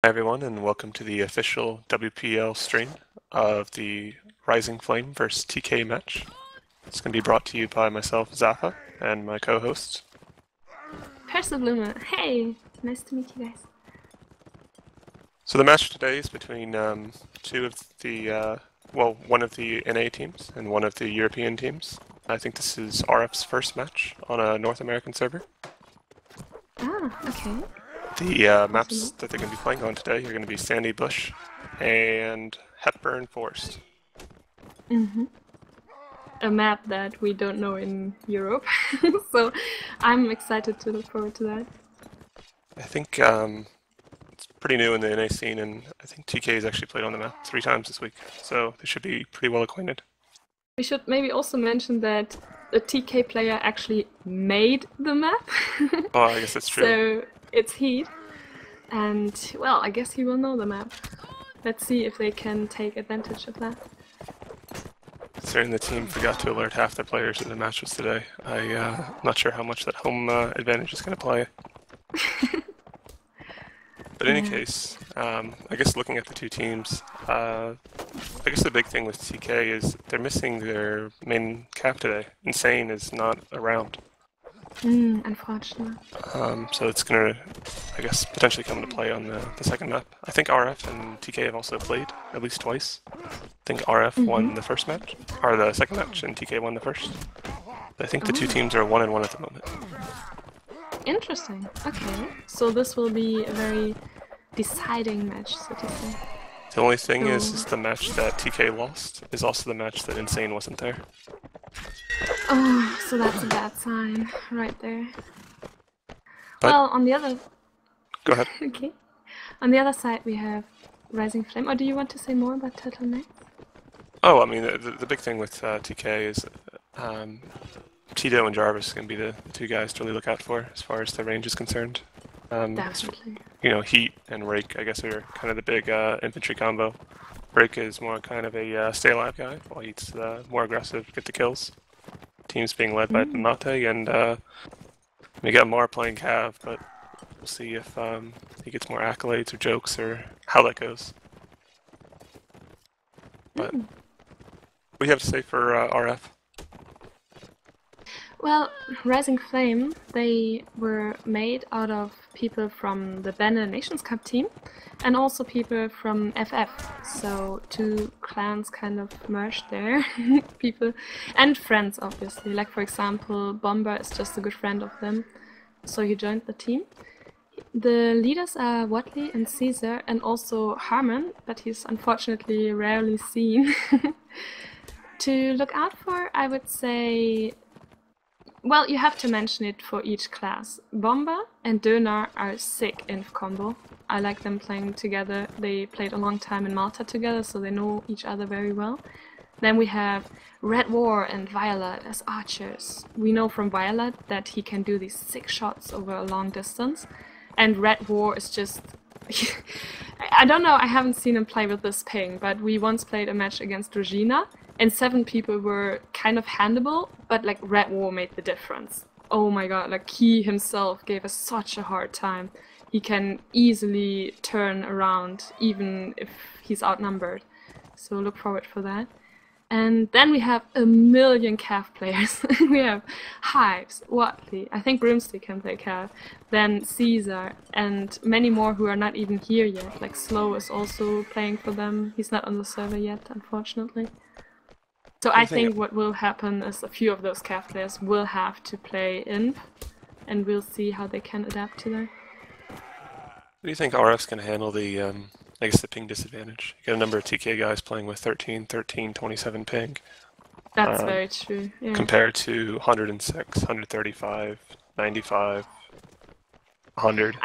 Hi everyone, and welcome to the official WPL stream of the Rising Flame vs TK match. It's going to be brought to you by myself, Zappa, and my co-hosts. Persebluma, hey! Nice to meet you guys. So the match today is between two of the, one of the NA teams and one of the European teams. I think this is RF's first match on a North American server. Ah, okay. The maps that they're going to be playing on today are going to be Sandy Bush and Hepburn Forest. A map that we don't know in Europe, so I'm excited to look forward to that. I think it's pretty new in the NA scene, and I think TK has actually played on the map 3 times this week, so they should be pretty well acquainted. We should maybe also mention that a TK player actually made the map. Oh, I guess that's true. So it's Heat, and well, I guess he will know the map. Let's see if they can take advantage of that. Considering the team forgot to alert half their players in the matches today, I'm not sure how much that home advantage is going to play. But in any case, I guess looking at the two teams, I guess the big thing with TK is they're missing their main cap today. Insane is not around. Unfortunate. So it's going to, I guess, potentially come into play on the second map. I think RF and TK have also played at least twice. I think RF won the first match, or the second match, and TK won the first. But I think the two teams are 1-1 at the moment. Interesting. Okay, so this will be a very deciding match, so to say. The only thing is the match that TK lost is also the match that Insane wasn't there. Oh, so that's a bad sign right there. But well, on the other... Go ahead. Okay. On the other side we have Rising Flame. Or do you want to say more about Turtlenecks? Oh, I mean, the big thing with TK is Tito and Jarvis can be the two guys to really look out for as far as the range is concerned. Definitely. You know, Heat and Rake, I guess, are kind of the big infantry combo. Rake is more kind of a stay alive guy, while Heat's more aggressive, get the kills. Team's being led by Mate, and we got Mar playing Cav, but we'll see if he gets more accolades or jokes or how that goes. But what do you have to say for RF? Well, Rising Flame, they were made out of people from the Banner Nations Cup team and also people from FF. So two clans kind of merged there, people and friends obviously. Like for example, Bomber is just a good friend of them, so he joined the team. The leaders are Watley and Caesar and also Harmon, but he's unfortunately rarely seen. To look out for, I would say... Well, you have to mention it for each class. Bomber and Döner are sick inf combo. I like them playing together. They played a long time in Malta together, so they know each other very well. Then we have Red War and Violet as archers. We know from Violet that he can do these sick shots over a long distance. And Red War is just... I don't know, I haven't seen him play with this ping, but we once played a match against Regina, and 7 people were kind of handable, but like Red War made the difference. Oh my god, like he himself gave us such a hard time. He can easily turn around even if he's outnumbered. So look forward for that. And then we have a million Cav players. We have Hives, Watley, I think Broomstick can play Cav, then Caesar, and many more who are not even here yet. Like Slow is also playing for them. He's not on the server yet, unfortunately. So I think what will happen is a few of those Cav players will have to play Inf, and we'll see how they can adapt to that. What do you think RF's going to handle the, I guess, the ping disadvantage? You got a number of TK guys playing with 13, 13, 27 ping. That's very true, yeah. Compared to 106, 135, 95, 100.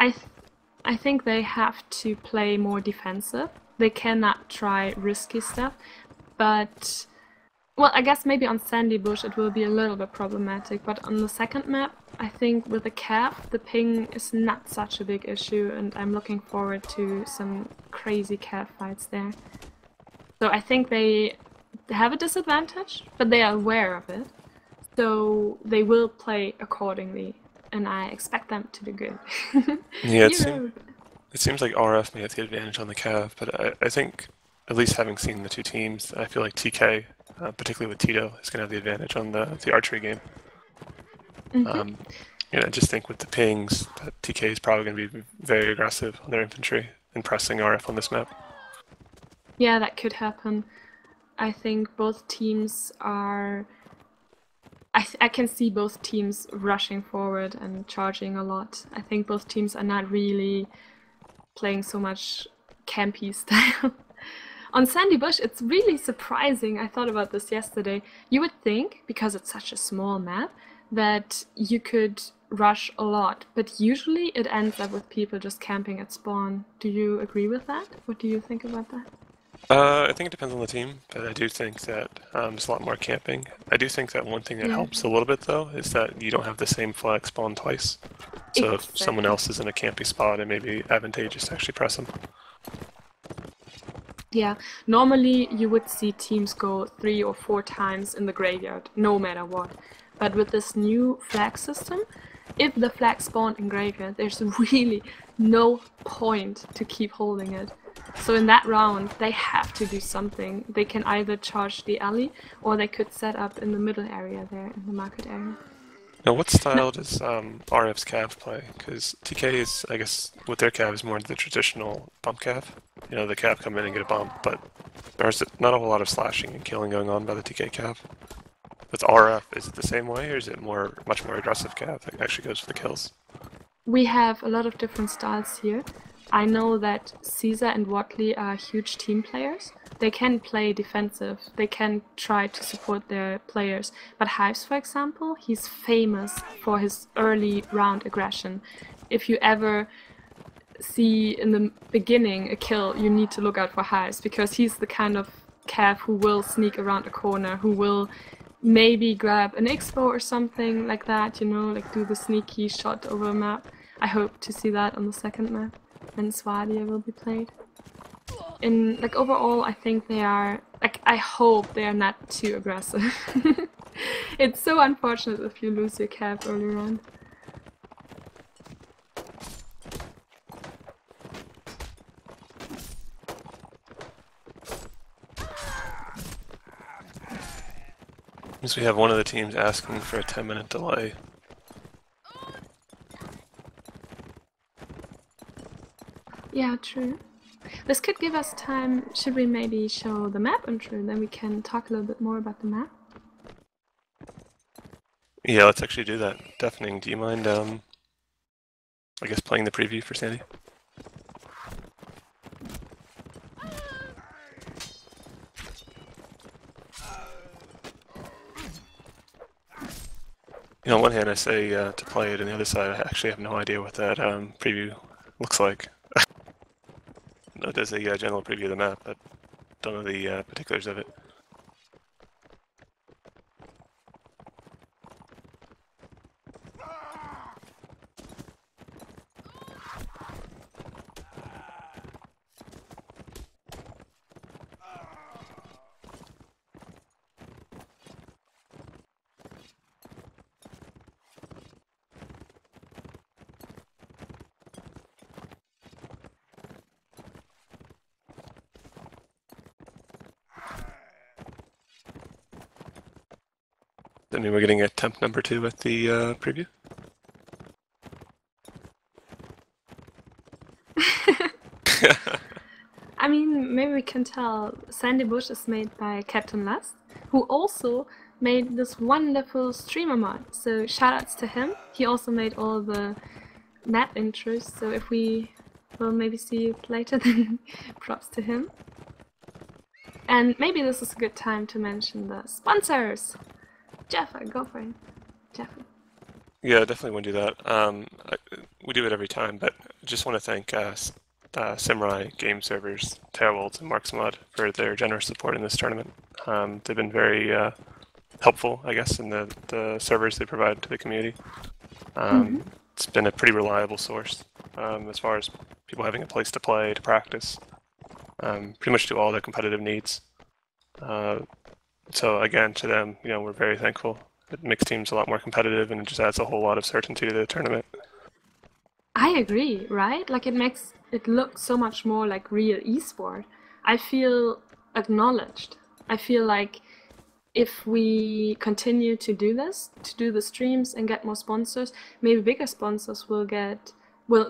I think they have to play more defensive. They cannot try risky stuff, but... Well, I guess maybe on Sandy Bush it will be a little bit problematic, but on the second map, I think with the Cav, the ping is not such a big issue, and I'm looking forward to some crazy Cav fights there. So I think they have a disadvantage, but they are aware of it, so they will play accordingly, and I expect them to do good. Yeah, It seems like RF may have the advantage on the Cav, but I think, at least having seen the two teams, I feel like TK, particularly with Tito, is going to have the advantage on the archery game. Mm-hmm. I just think with the pings, that TK is probably going to be very aggressive on their infantry and pressing RF on this map. Yeah, that could happen. I think both teams are. I can see both teams rushing forward and charging a lot. I think both teams are not really playing so much campy style. On Sandy Bush, it's really surprising. I thought about this yesterday. You would think, because it's such a small map, that you could rush a lot, but usually it ends up with people just camping at spawn. Do you agree with that? What do you think about that? I think it depends on the team, but I do think that there's a lot more camping. I do think that one thing that Yeah, helps a little bit, though, is that you don't have the same flag spawn twice. So if someone exactly. else is in a campy spot, it may be advantageous to actually press them. Yeah, normally you would see teams go 3 or 4 times in the graveyard, no matter what. But with this new flag system, if the flag spawned in graveyard, there's really no point to keep holding it. So in that round, they have to do something. They can either charge the alley, or they could set up in the middle area there, in the market area. Now, what No, style does RF's Cav play? Because TK is, I guess, with their Cav is more the traditional bump Cav. The Cav come in and get a bump, but there's not a whole lot of slashing and killing going on by the TK Cav. With RF, is it the same way, or is it much more aggressive Cav that actually goes for the kills? we have a lot of different styles here. I know that Caesar and Watley are huge team players. They can play defensive, they can try to support their players. But Hives, for example, he's famous for his early round aggression. If you ever see in the beginning a kill, you need to look out for Hives, because he's the kind of Cav who will sneak around a corner, who will maybe grab an expo or something like that, like do the sneaky shot over a map. I hope to see that on the second map when Swadia will be played. In overall, I think they are I hope they are not too aggressive. It's so unfortunate if you lose your cap early on. Since we have one of the teams asking for a 10-minute delay. Yeah, true. This could give us time. Should we maybe show the map intro, then we can talk a little bit more about the map? Yeah, let's actually do that. Deafening, do you mind, I guess, playing the preview for Sandy? On one hand, I say to play it, and the other side, I actually have no idea what that preview looks like. No, there's a general preview of the map, but don't know the particulars of it. I mean, we're getting attempt number 2 with the preview. I mean, maybe we can tell Sandy Bush is made by Captain Lust, who also made this wonderful streamer mod. So shoutouts to him. He also made all the map intros. So if we will maybe see it later, then props to him. And maybe this is a good time to mention the sponsors. Jaffa, go for it. Jaffa. Yeah, definitely want to do that. We do it every time, but I just want to thank Samurai Game Servers, Terrorwolves, and Marksmod for their generous support in this tournament. They've been very helpful, I guess, in the servers they provide to the community. It's been a pretty reliable source as far as people having a place to play, to practice, pretty much do all their competitive needs. So again, to them, we're very thankful. It makes teams a lot more competitive, and it just adds a whole lot of certainty to the tournament. I agree, right? Like it makes it look so much more like real esport. I feel acknowledged. I feel like if we continue to do this, to do the streams and get more sponsors, maybe bigger sponsors will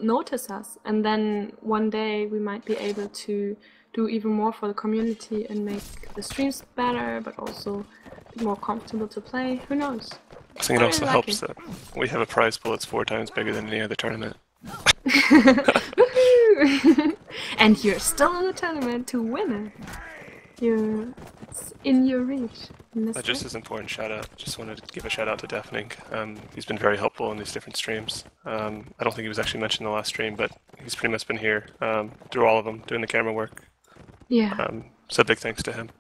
notice us, and then one day we might be able to do even more for the community and make the streams better, but also more comfortable to play. Who knows? I think it I also really like helps it. that we have a prize pool that's 4 times bigger than any other tournament. Woohoo! And you're still in the tournament to win it. It's in your reach. Just as important shout out, just wanted to give a shout out to Deafening. He's been very helpful in these different streams. I don't think he was actually mentioned in the last stream, but he's pretty much been here through all of them, doing the camera work. Yeah. So big thanks to him.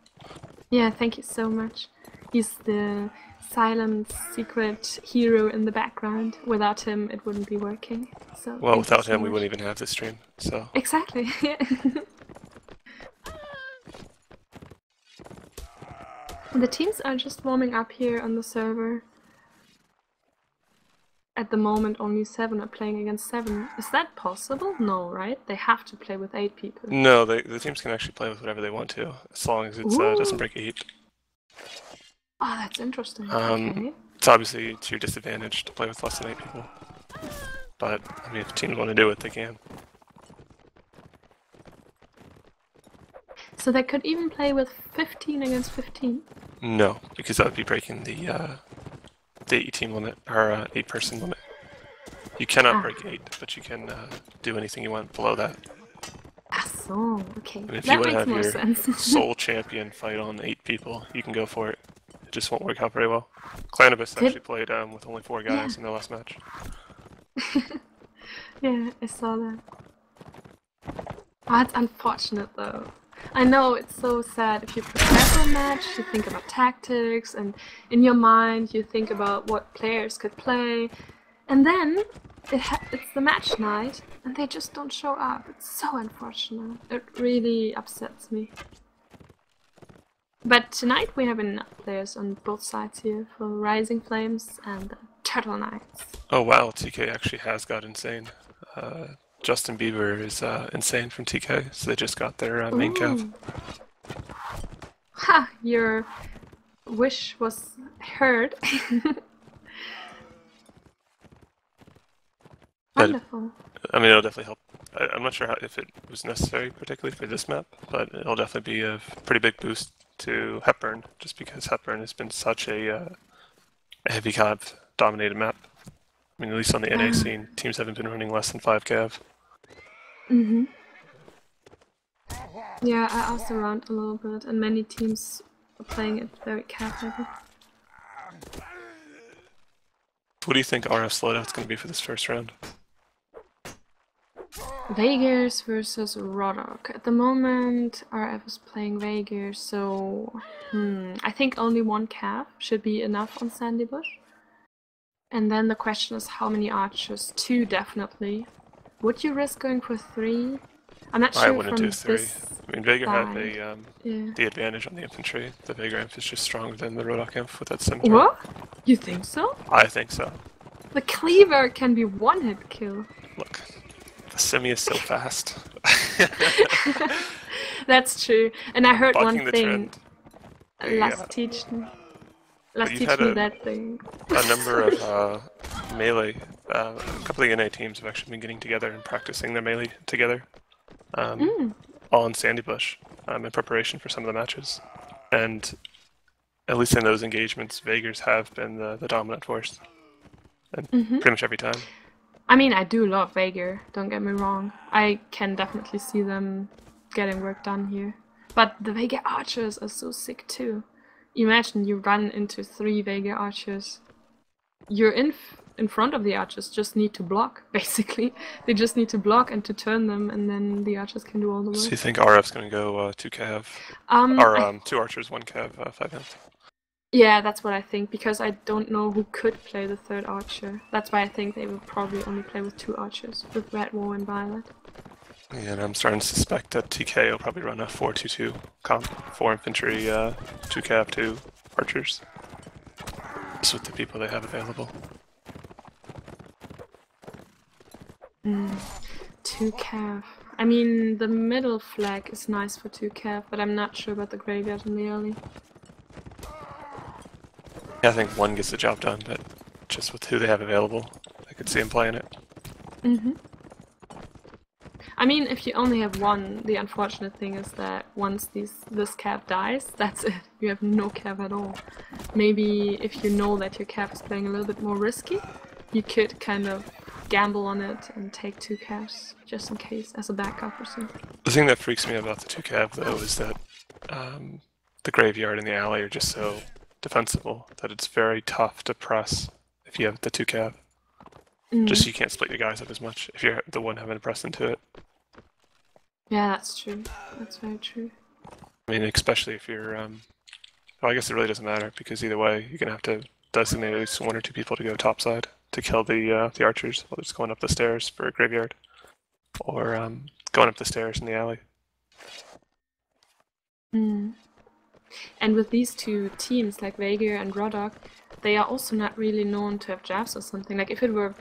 Yeah, thank you so much. He's the silent secret hero in the background. Without him, it wouldn't be working. So Well, without so him, we much. wouldn't even have this stream. So Exactly. The teams are just warming up here on the server. At the moment, only 7 are playing against 7. Is that possible? No, right? They have to play with 8 people. no, the teams can actually play with whatever they want to, as long as it doesn't break 8. Oh, that's interesting. Okay. It's obviously to your disadvantage to play with less than 8 people. But, I mean, if teams want to do it, they can. So they could even play with 15 against 15? No, because that would be breaking the 8-team limit, or 8-person limit. You cannot break 8, but you can do anything you want below that. Ah, so, okay. I mean, if that you want to makes have more your sense. sole champion fight on 8 people, you can go for it. It just won't work out very well. Clanibus actually played with only 4 guys in their last match. Yeah, I saw that. Oh, it's unfortunate though. I know it's so sad. If you prepare for a match, you think about tactics, and in your mind you think about what players could play, and then it's the match night, and they just don't show up. It's so unfortunate. It really upsets me. But tonight we have enough players on both sides here for Rising Flames and Turtle Knights. Oh wow, TK actually has got insane. Justin Bieber is insane from TK, so they just got their main cav. Ha! Your wish was heard. Wonderful. I mean, it'll definitely help. I'm not sure if it was necessary, particularly for this map, but it'll definitely be a pretty big boost to Hepburn, just because Hepburn has been such a heavy cav dominated map. I mean, at least on the NA scene, teams haven't been running less than 5 cav. Yeah, I asked around a little bit, and many teams are playing it very cav heavy. What do you think RF's loadout's going to be for this first round? Vegas versus Rodok. At the moment, RF is playing Vegas, so I think only 1 cav should be enough on Sandy Bush. And then the question is how many archers? 2 definitely. Would you risk going for 3? I'm not sure. I wouldn't do 3. I mean, Vega had the advantage on the infantry. The Vega Inf is just stronger than the Rodok Inf with that scimitar. What? You think so? I think so. The cleaver can be 1-hit kill. Look, the Simi is so fast. That's true. And I heard Bucking one thing. trend. Teach me that thing. A number of melee, a couple of NA teams have actually been getting together and practicing their melee together. All in Sandy Bush, in preparation for some of the matches. And at least in those engagements, Vagers have been the dominant force. And pretty much every time. I mean, I do love Vager, don't get me wrong. I can definitely see them getting work done here. But the Vager archers are so sick too. Imagine you run into 3 Vager archers. You're in front of the archers, just need to block, basically. They just need to block and to turn them, and then the archers can do all the work. So you think RF's going to go 2 cav? Or 2 archers, 1 cav, 5 inf? Yeah, that's what I think, because I don't know who could play the 3rd archer. That's why I think they will probably only play with 2 archers, with Red War and Violet. Yeah, and I'm starting to suspect that TK will probably run a 4-2-2 comp. 4 infantry, 2 cav, 2 archers. Just with the people they have available. 2 cav. I mean, the middle flag is nice for 2 cav, but I'm not sure about the graveyard in the early. Yeah, I think 1 gets the job done, but just with who they have available, I could see him playing it. I mean, if you only have 1, the unfortunate thing is that once this cav dies, that's it. You have no cav at all. Maybe if you know that your cav is playing a little bit more risky, you could kind of gamble on it and take 2 cavs just in case as a backup or something. The thing that freaks me about the 2 cav though is that the graveyard and the alley are just so defensible that it's very tough to press if you have the 2 cav. Just so you can't split your guys up as much if you're the one having to press into it. Yeah, that's true. That's very true. I mean, especially if you're, well, I guess it really doesn't matter because either way, you're gonna have to designate at least 1 or 2 people to go topside to kill the archers while they're just going up the stairs for a graveyard, or going up the stairs in the alley. And with these 2 teams, like Vegir and Rodok, they are also not really known to have jabs or something. Like if it were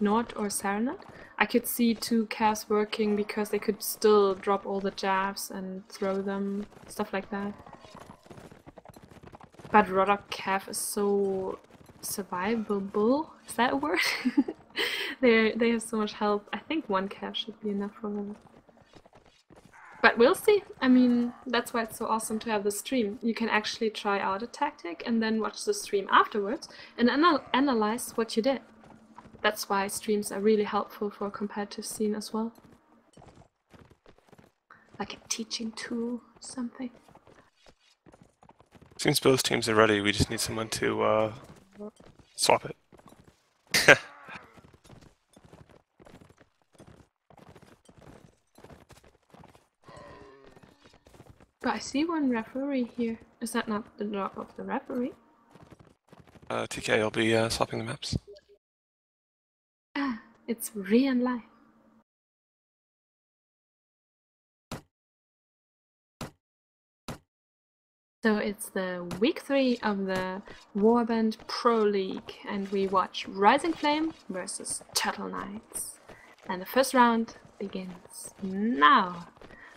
Nord or Serenade, I could see 2 cavs working because they could still drop all the jabs and throw them, stuff like that. But Rodok cav is so survivable. Is that a word? They have so much health. I think 1 cav should be enough for them. But we'll see. I mean, that's why it's so awesome to have the stream. You can actually try out a tactic and then watch the stream afterwards and analyze what you did. That's why streams are really helpful for a competitive scene as well. Like a teaching tool or something. Seems both teams are ready, we just need someone to swap it. But I see 1 referee here. Is that not the job of the referee? TK will be swapping the maps. Ah, it's real life. So it's the week 3 of the Warband Pro League, and we watch Rising Flame versus Turtle Knights. And the first round begins now.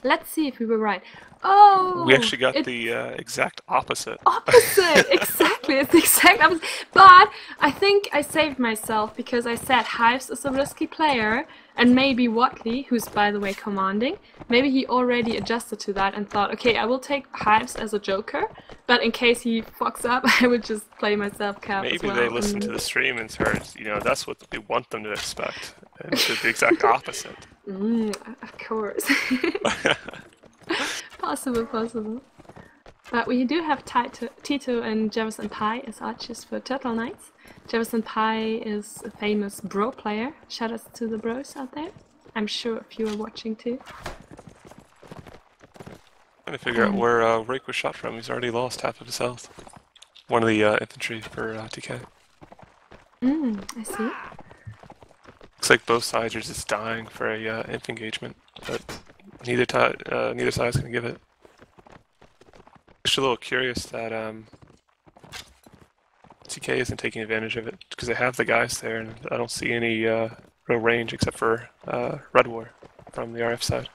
Let's see if we were right. Oh! We actually got the exact opposite. Opposite! Exactly, it's the exact opposite. But I think I saved myself because I said Hives is a risky player, and maybe Watley, who's by the way commanding, maybe he already adjusted to that and thought, okay, I will take Hives as a joker, but in case he fucks up, I would just play myself cap as well. Maybe they listened to the stream and heard, you know, that's what we want them to expect. And did the exact opposite. Of course. Possible. But we do have Tito and Jefferson Pie as archers for Turtle Knights. Jefferson Pie is a famous bro player. Shout out to the bros out there. I'm sure a few are watching too. Trying to figure out where Rake was shot from. He's already lost half of his health. One of the infantry for TK. I see. Looks like both sides are just dying for a inf engagement, but neither side's gonna give it. Just a little curious that TK isn't taking advantage of it because they have the guys there, and I don't see any real range except for Red War from the RF side.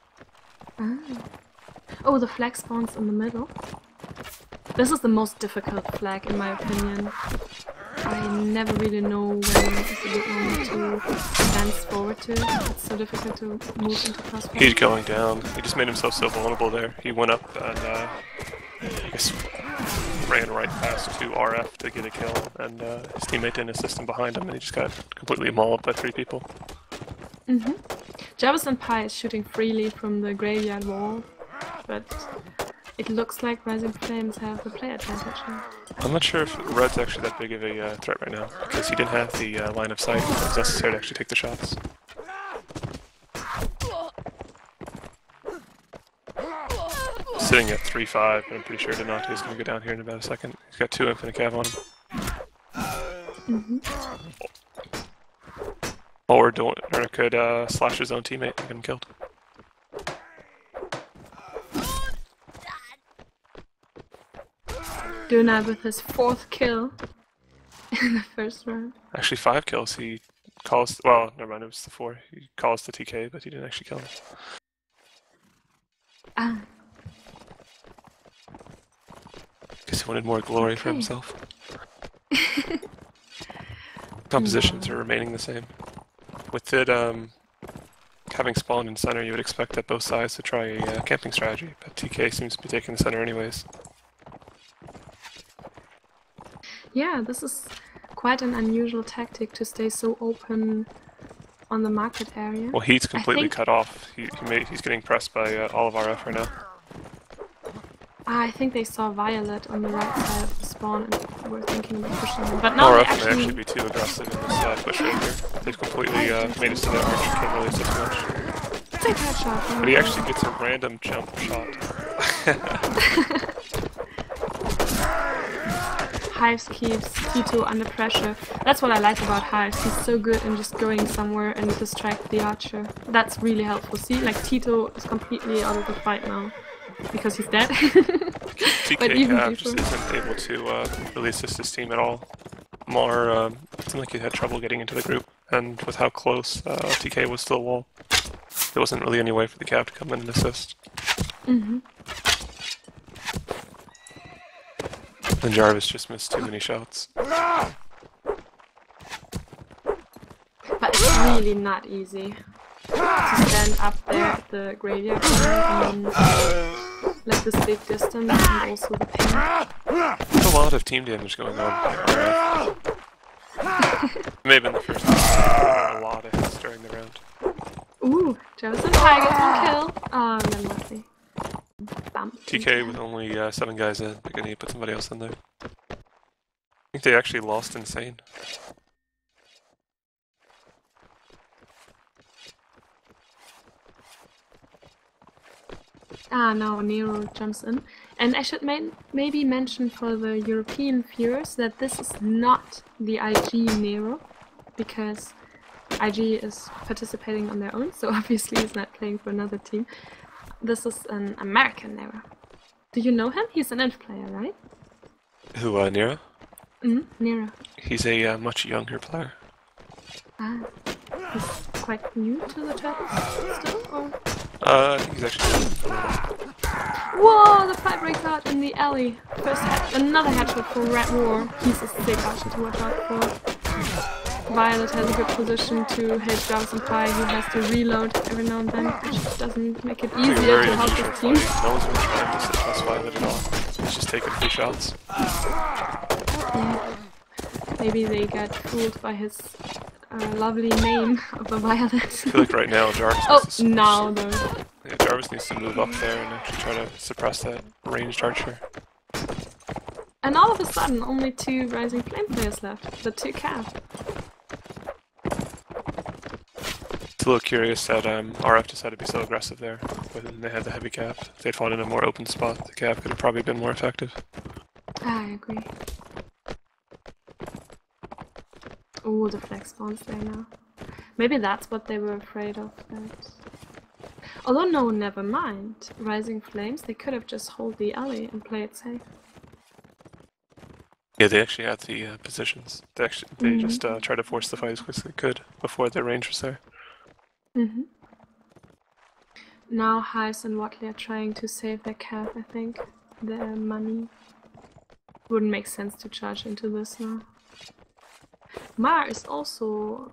Oh, the flag spawns in the middle. This is the most difficult flag in my opinion. I never really know when is a good moment to advance forward to. It's so difficult to move into crossfire. He's going down. He just made himself so vulnerable there. He went up and I guess ran right past to RF to get a kill, and his teammate didn't assist him behind him, and he just got completely mauled by 3 people. Jefferson Pie is shooting freely from the graveyard wall, but it looks like Rising Flames have the player advantage now. I'm not sure if Red's actually that big of a threat right now, because he didn't have the line of sight that was necessary to actually take the shots. Sitting at 3-5, but I'm pretty sure Donate is going to go down here in about a second. He's got 2 infinite cav on him. Or could slash his own teammate and get him killed. Duna with his 4th kill in the first round. Actually 5 kills. He calls. Well, never mind. It was the 4. He calls the TK, but he didn't actually kill him. Ah, Guess he wanted more glory for okay. himself. Compositions are remaining the same. With it having spawned in center, you would expect that both sides to try a camping strategy, but TK seems to be taking the center anyways. Yeah, this is quite an unusual tactic to stay so open on the market area. Well, he's completely cut off. He's getting pressed by all of RF right now. I think they saw Violet on the right side of the spawn and were thinking about pushing him. But now RF they may actually be too aggressive in this push right here. They've completely made it so that Archer can't really assist much. Take that shot. But he actually gets a random jump shot. Hives keeps Tito under pressure. That's what I like about Hives. He's so good in just going somewhere and distract the archer. That's really helpful. See, like Tito is completely out of the fight now because he's dead. TK just isn't able to really assist his team at all. More, it seemed like he had trouble getting into the group, and with how close TK was to the wall, there wasn't really any way for the Cav to come in and assist. And Jarvis just missed too many shots. But it's really not easy to stand up there at the graveyard and let this big distance and also the ping. There's a lot of team damage going on by RF. It may have been the first time. A lot of hits during the round. Ooh, Jarvis and Pi gets one kill. Oh, then nothing. TK with only 7 guys in. They're gonna need to put somebody else in there. I think they actually lost Insane. Ah, no, Nero jumps in. And I should maybe mention for the European viewers that this is not the IG Nero, because IG is participating on their own, so obviously he's not playing for another team. This is an American Nero. Do you know him? He's an Inf player, right? Who, Nero? Nero. He's a much younger player. Ah, he's quite new to the turtles still, or? I think he's actually... Whoa, the fight breaks out in the alley. First another headshot for Red War. He's a sick archer to watch out for. Violet has a good position to hit Jarvis and Pi. He has to reload every now and then, which doesn't make it easier to help his team. No one's really trying to suppress Violet at all. He's just taking a few shots. Yeah. Maybe they got fooled by his lovely name of a Violet. I feel like right now Jarvis needs to now though. Yeah, Jarvis needs to move up there and actually try to suppress that ranged archer. And all of a sudden, only 2 Rising Flame players left. The 2 Cav. It's a little curious that RF decided to be so aggressive there when they had the heavy cap. If they'd fought in a more open spot, the cap could have probably been more effective. I agree. Oh, the flag spawns there now. Maybe that's what they were afraid of. That... Although no, never mind. Rising Flames, they could have just hold the alley and play it safe. Yeah, they actually had the positions. They just tried to force the fight as quick as they could before their range was there. Now Hives and Watley are trying to save their Cav, I think. Their money. Wouldn't make sense to charge into this now. Mar is also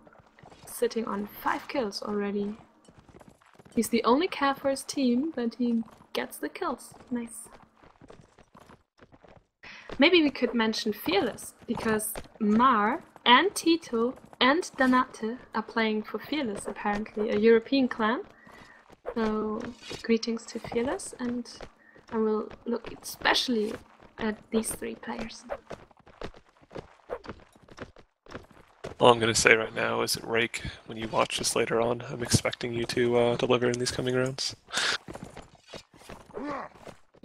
sitting on 5 kills already. He's the only Cav for his team, but he gets the kills. Nice. Maybe we could mention Fearless, because Mar and Tito and Danate are playing for Fearless, apparently, a European clan. So, greetings to Fearless, and I will look especially at these 3 players. All I'm going to say right now is that Rake, when you watch this later on, I'm expecting you to deliver in these coming rounds.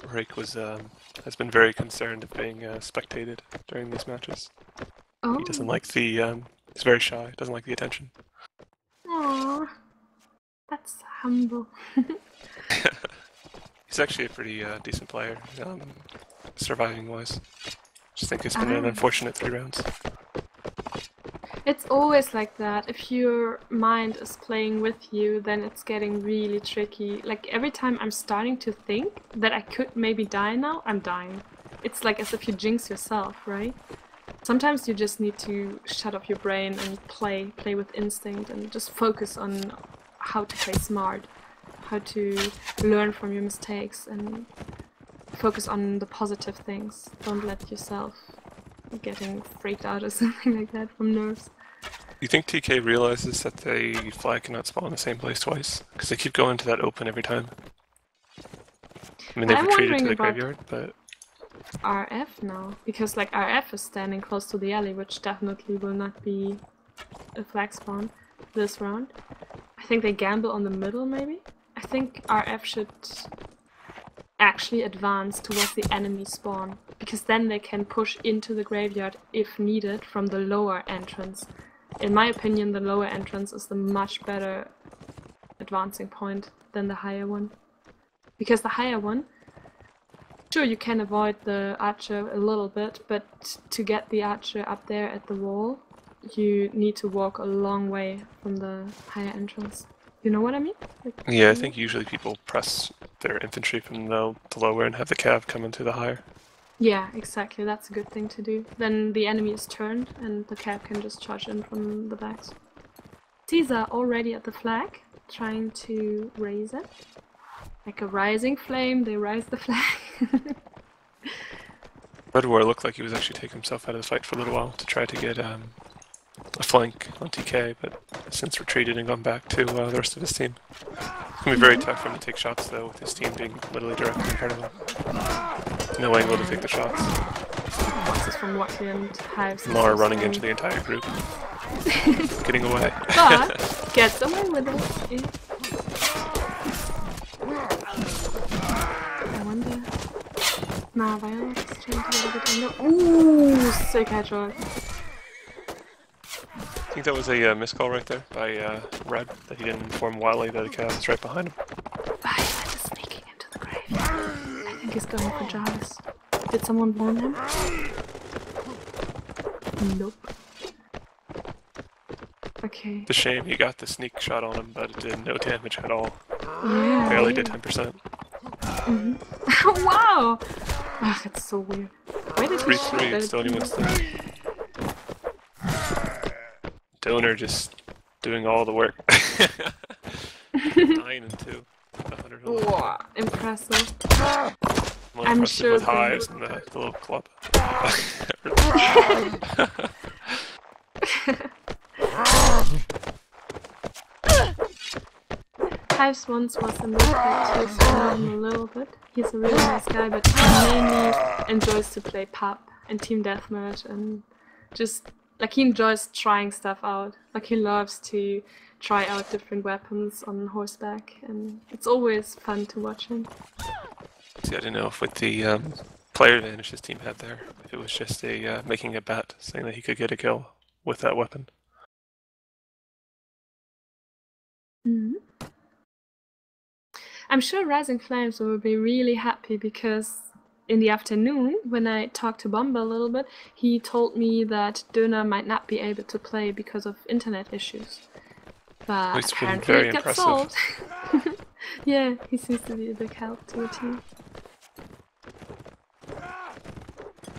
Rake has been very concerned of being spectated during these matches. Oh. He doesn't like the, he's very shy, doesn't like the attention. Aww, that's humble. He's actually a pretty decent player, surviving wise. Just think it's been an unfortunate 3 rounds. It's always like that. If your mind is playing with you, then it's getting really tricky. Like every time I'm starting to think that I could maybe die now, I'm dying. It's like as if you jinx yourself, right? Sometimes you just need to shut off your brain and play with instinct and just focus on how to play smart, how to learn from your mistakes and focus on the positive things. Don't let yourself getting freaked out or something like that from nerves. You think TK realizes that the flag cannot spawn in the same place twice? Because they keep going to that open every time. I mean, they've I'm retreated to wondering the about graveyard, but... RF now, because like RF is standing close to the alley, which definitely will not be a flag spawn this round. I think they gamble on the middle, maybe? I think RF should actually advance towards the enemy spawn, because then they can push into the graveyard if needed from the lower entrance. In my opinion, the lower entrance is the much better advancing point than the higher one. Because the higher one, sure, you can avoid the archer a little bit, but to get the archer up there at the wall, you need to walk a long way from the higher entrance. You know what I mean? Like, yeah, I think usually people press their infantry from the lower and have the cav come into the higher. yeah, exactly. That's a good thing to do. Then the enemy is turned and the cav can just charge in from the backs. Caesar already at the flag, trying to raise it. Like a rising flame, they rise the flag. Red War looked like he was actually taking himself out of the fight for a little while to try to get a flank on TK, but since retreated and gone back to the rest of his team. It's going to be very tough for him to take shots, though, with his team being literally directly in front of him. No angle to take the shots. Boxes from Watley and Hives. Nor running into the entire group. Getting away. But gets away with it. I wonder. Nah, Violet is trying to get a bit under. Ooh, sick headshot. I think that was a miscall right there by Red, that he didn't inform Wily that the cav was right behind him. Violet is sneaking into the graveyard. I think he's going for Jarvis. Did someone warn him? Nope. Okay. It's a shame he got the sneak shot on him, but it did no damage at all. Yeah. Barely did 10%. Wow! Ah, it's so weird. Why did he shoot 3-3, that? still anyone's thing. Donor just doing all the work. 9 and 2. 100. Wow, impressive. More I'm impressive sure with they- hives and the little club. Hives once was in this pack too, so I know him a little bit. He's a really nice guy, but he mainly enjoys to play pub and team deathmatch and just like he enjoys trying stuff out. Like he loves to try out different weapons on horseback, and it's always fun to watch him. See, I didn't know if with the player advantage his team had there, if it was just a making a bet saying that he could get a kill with that weapon. Mm-hmm. I'm sure Rising Flames will be really happy because in the afternoon, when I talked to Bomba a little bit, he told me that Döner might not be able to play because of internet issues. But It's been apparently very it got impressive. solved. Yeah, he seems to be a big help to the team.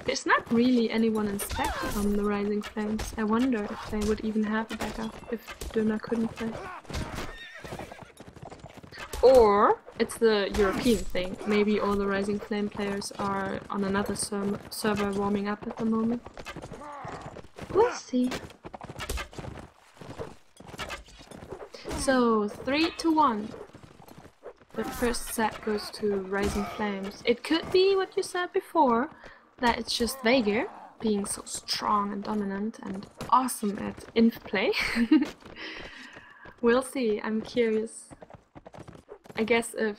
There's not really anyone in spec on the Rising Flames. I wonder if they would even have a backup if Döner couldn't play. Or it's the European thing. Maybe all the Rising Flame players are on another server warming up at the moment. We'll see. So 3-1. The first set goes to Rising Flames. It could be what you said before, that it's just Veigar being so strong and dominant and awesome at inf play. We'll see. I'm curious. I guess if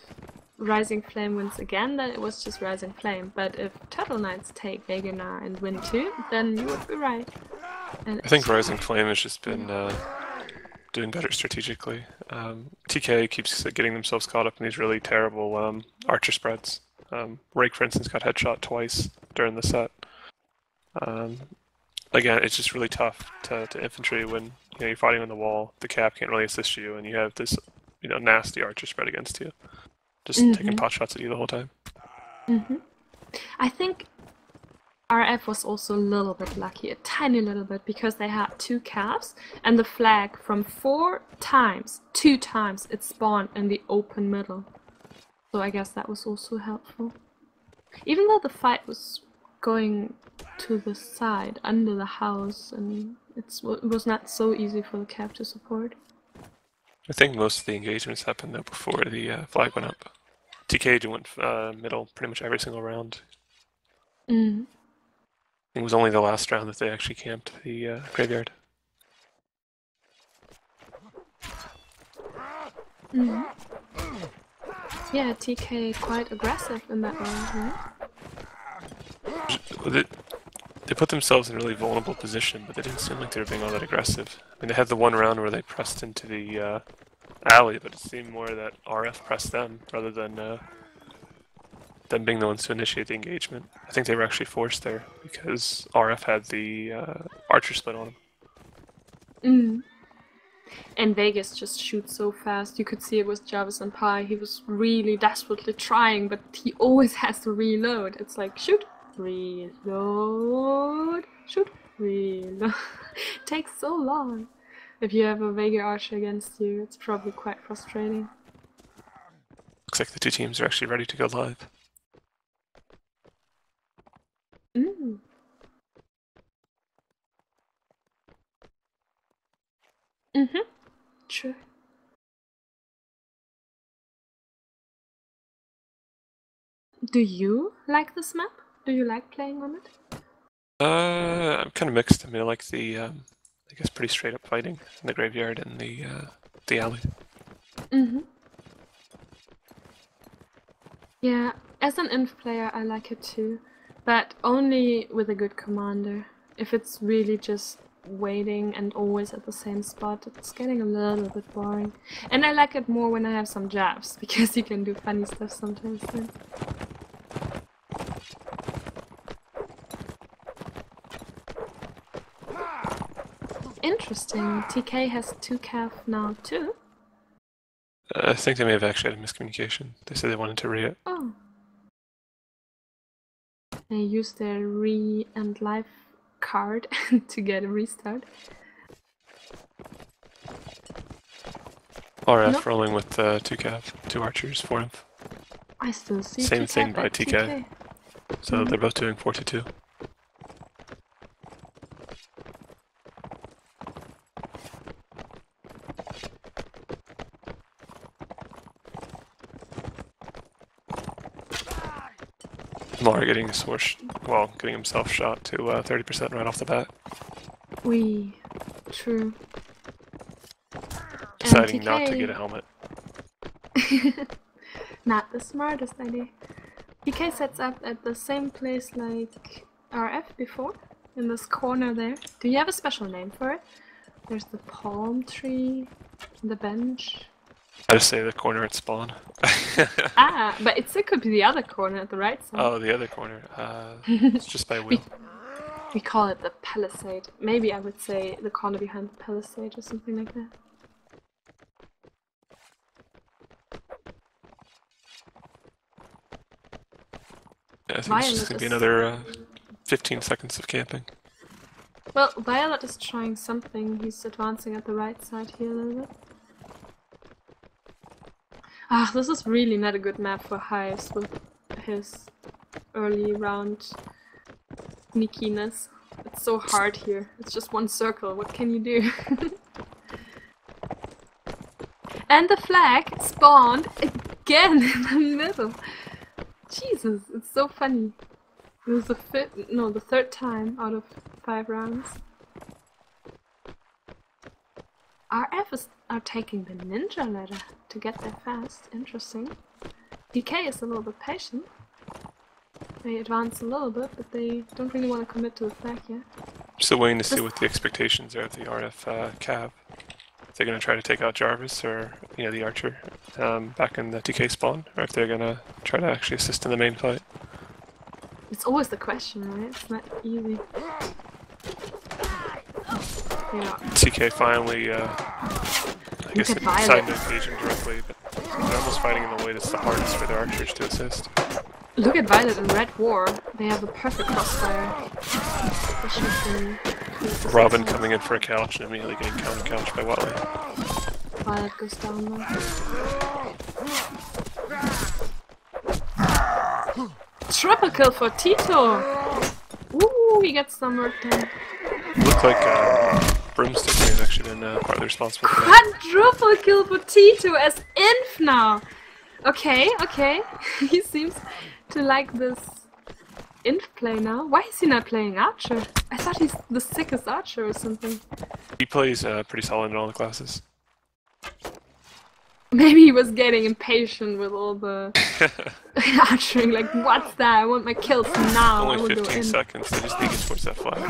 Rising Flame wins again, then it was just Rising Flame. But if Turtle Knights take Wegener and win too, then you would be right. And I think Rising Flame has just been doing better strategically. TK keeps getting themselves caught up in these really terrible archer spreads. Rake, for instance, got headshot twice during the set. again, it's just really tough to infantry when you're fighting on the wall. The cap can't really assist you, and you have this nasty archer spread against you, just taking pot shots at you the whole time. I think RF was also a little bit lucky, a tiny little bit, because they had 2 caps and the flag from 2 times, it spawned in the open middle. So I guess that was also helpful. Even though the fight was going to the side, under the house, and it was not so easy for the cap to support. I think most of the engagements happened though before the flag went up. TK went middle pretty much every single round. It was only the last round that they actually camped the graveyard. Yeah, TK quite aggressive in that round, right? They put themselves in a really vulnerable position, but they didn't seem like they were being all that aggressive. I mean, they had the one round where they pressed into the alley, but it seemed more that RF pressed them rather than them being the ones to initiate the engagement. I think they were actually forced there because RF had the archer split on them. And Vegas just shoots so fast. You could see it with Jarvis and Pi. He was really desperately trying, but he always has to reload. It's like, shoot, reload, shoot, reload. It takes so long. If you have a Vega archer against you, it's probably quite frustrating. Looks like the 2 teams are actually ready to go live. True. Do you like this map? Do you like playing on it? I'm kind of mixed. I mean, I like the, I guess, pretty straight up fighting in the graveyard and the alley. Yeah, as an inf player, I like it too, but only with a good commander. If it's really just waiting and always at the same spot, it's getting a little bit boring. And I like it more when I have some jabs, because you can do funny stuff sometimes then. Interesting. TK has 2 cav now too? I think they may have actually had a miscommunication. They said they wanted to re it. Oh. They used their re-and life card to get a restart. RF rolling with 2 cav, 2 archers, 4 inf. I still see Same thing by TK. So they're both doing 4-2. Lamar getting getting himself shot to 30% right off the bat. True. Deciding not to get a helmet. Not the smartest idea. PK sets up at the same place like RF before, in this corner there. Do you have a special name for it? There's the palm tree, the bench. I just say the corner at spawn. But it still could be the other corner at the right side. Oh, the other corner. It's just by wheel. We call it the palisade. Maybe I would say the corner behind the palisade or something like that. Yeah, I think it's just going to be another 15 seconds of camping. Well, Violet is trying something. He's advancing at the right side here a little bit. This is really not a good map for Hives with his early round sneakiness. It's so hard here. It's just one circle. What can you do? And the flag spawned again in the middle. Jesus, it's so funny. It was the third time out of 5 rounds. RF are taking the ninja ladder to get there fast. Interesting. DK is a little bit patient. They advance a little bit, but they don't really want to commit to the flag yet. Still waiting to see what the expectations are of the RF cav. If they're going to try to take out Jarvis or the archer back in the DK spawn, or if they're going to try to actually assist in the main fight. It's always the question, right? It's not easy. Yeah. TK finally, I guess, at Violet. decided to engage him directly, but they're almost fighting in the way that's the hardest for their archers to assist. Look at Violet and Red War. They have a perfect crossfire. They should be Robin coming in for a couch and immediately getting counter-couched by Watley. Violet goes down there. Triple kill for Tito! Ooh, he gets some work done. Looked like Broomstick may have actually been partly responsible for that. Quadruple kill for Tito as Inf now! Okay, okay. He seems to like this Inf play now. Why is he not playing Archer? I thought he's the sickest Archer or something. He plays pretty solid in all the classes. Maybe he was getting impatient with all the archering, like, what's that? I want my kills now. I Only will 15 go in. seconds, they just need to towards that flag.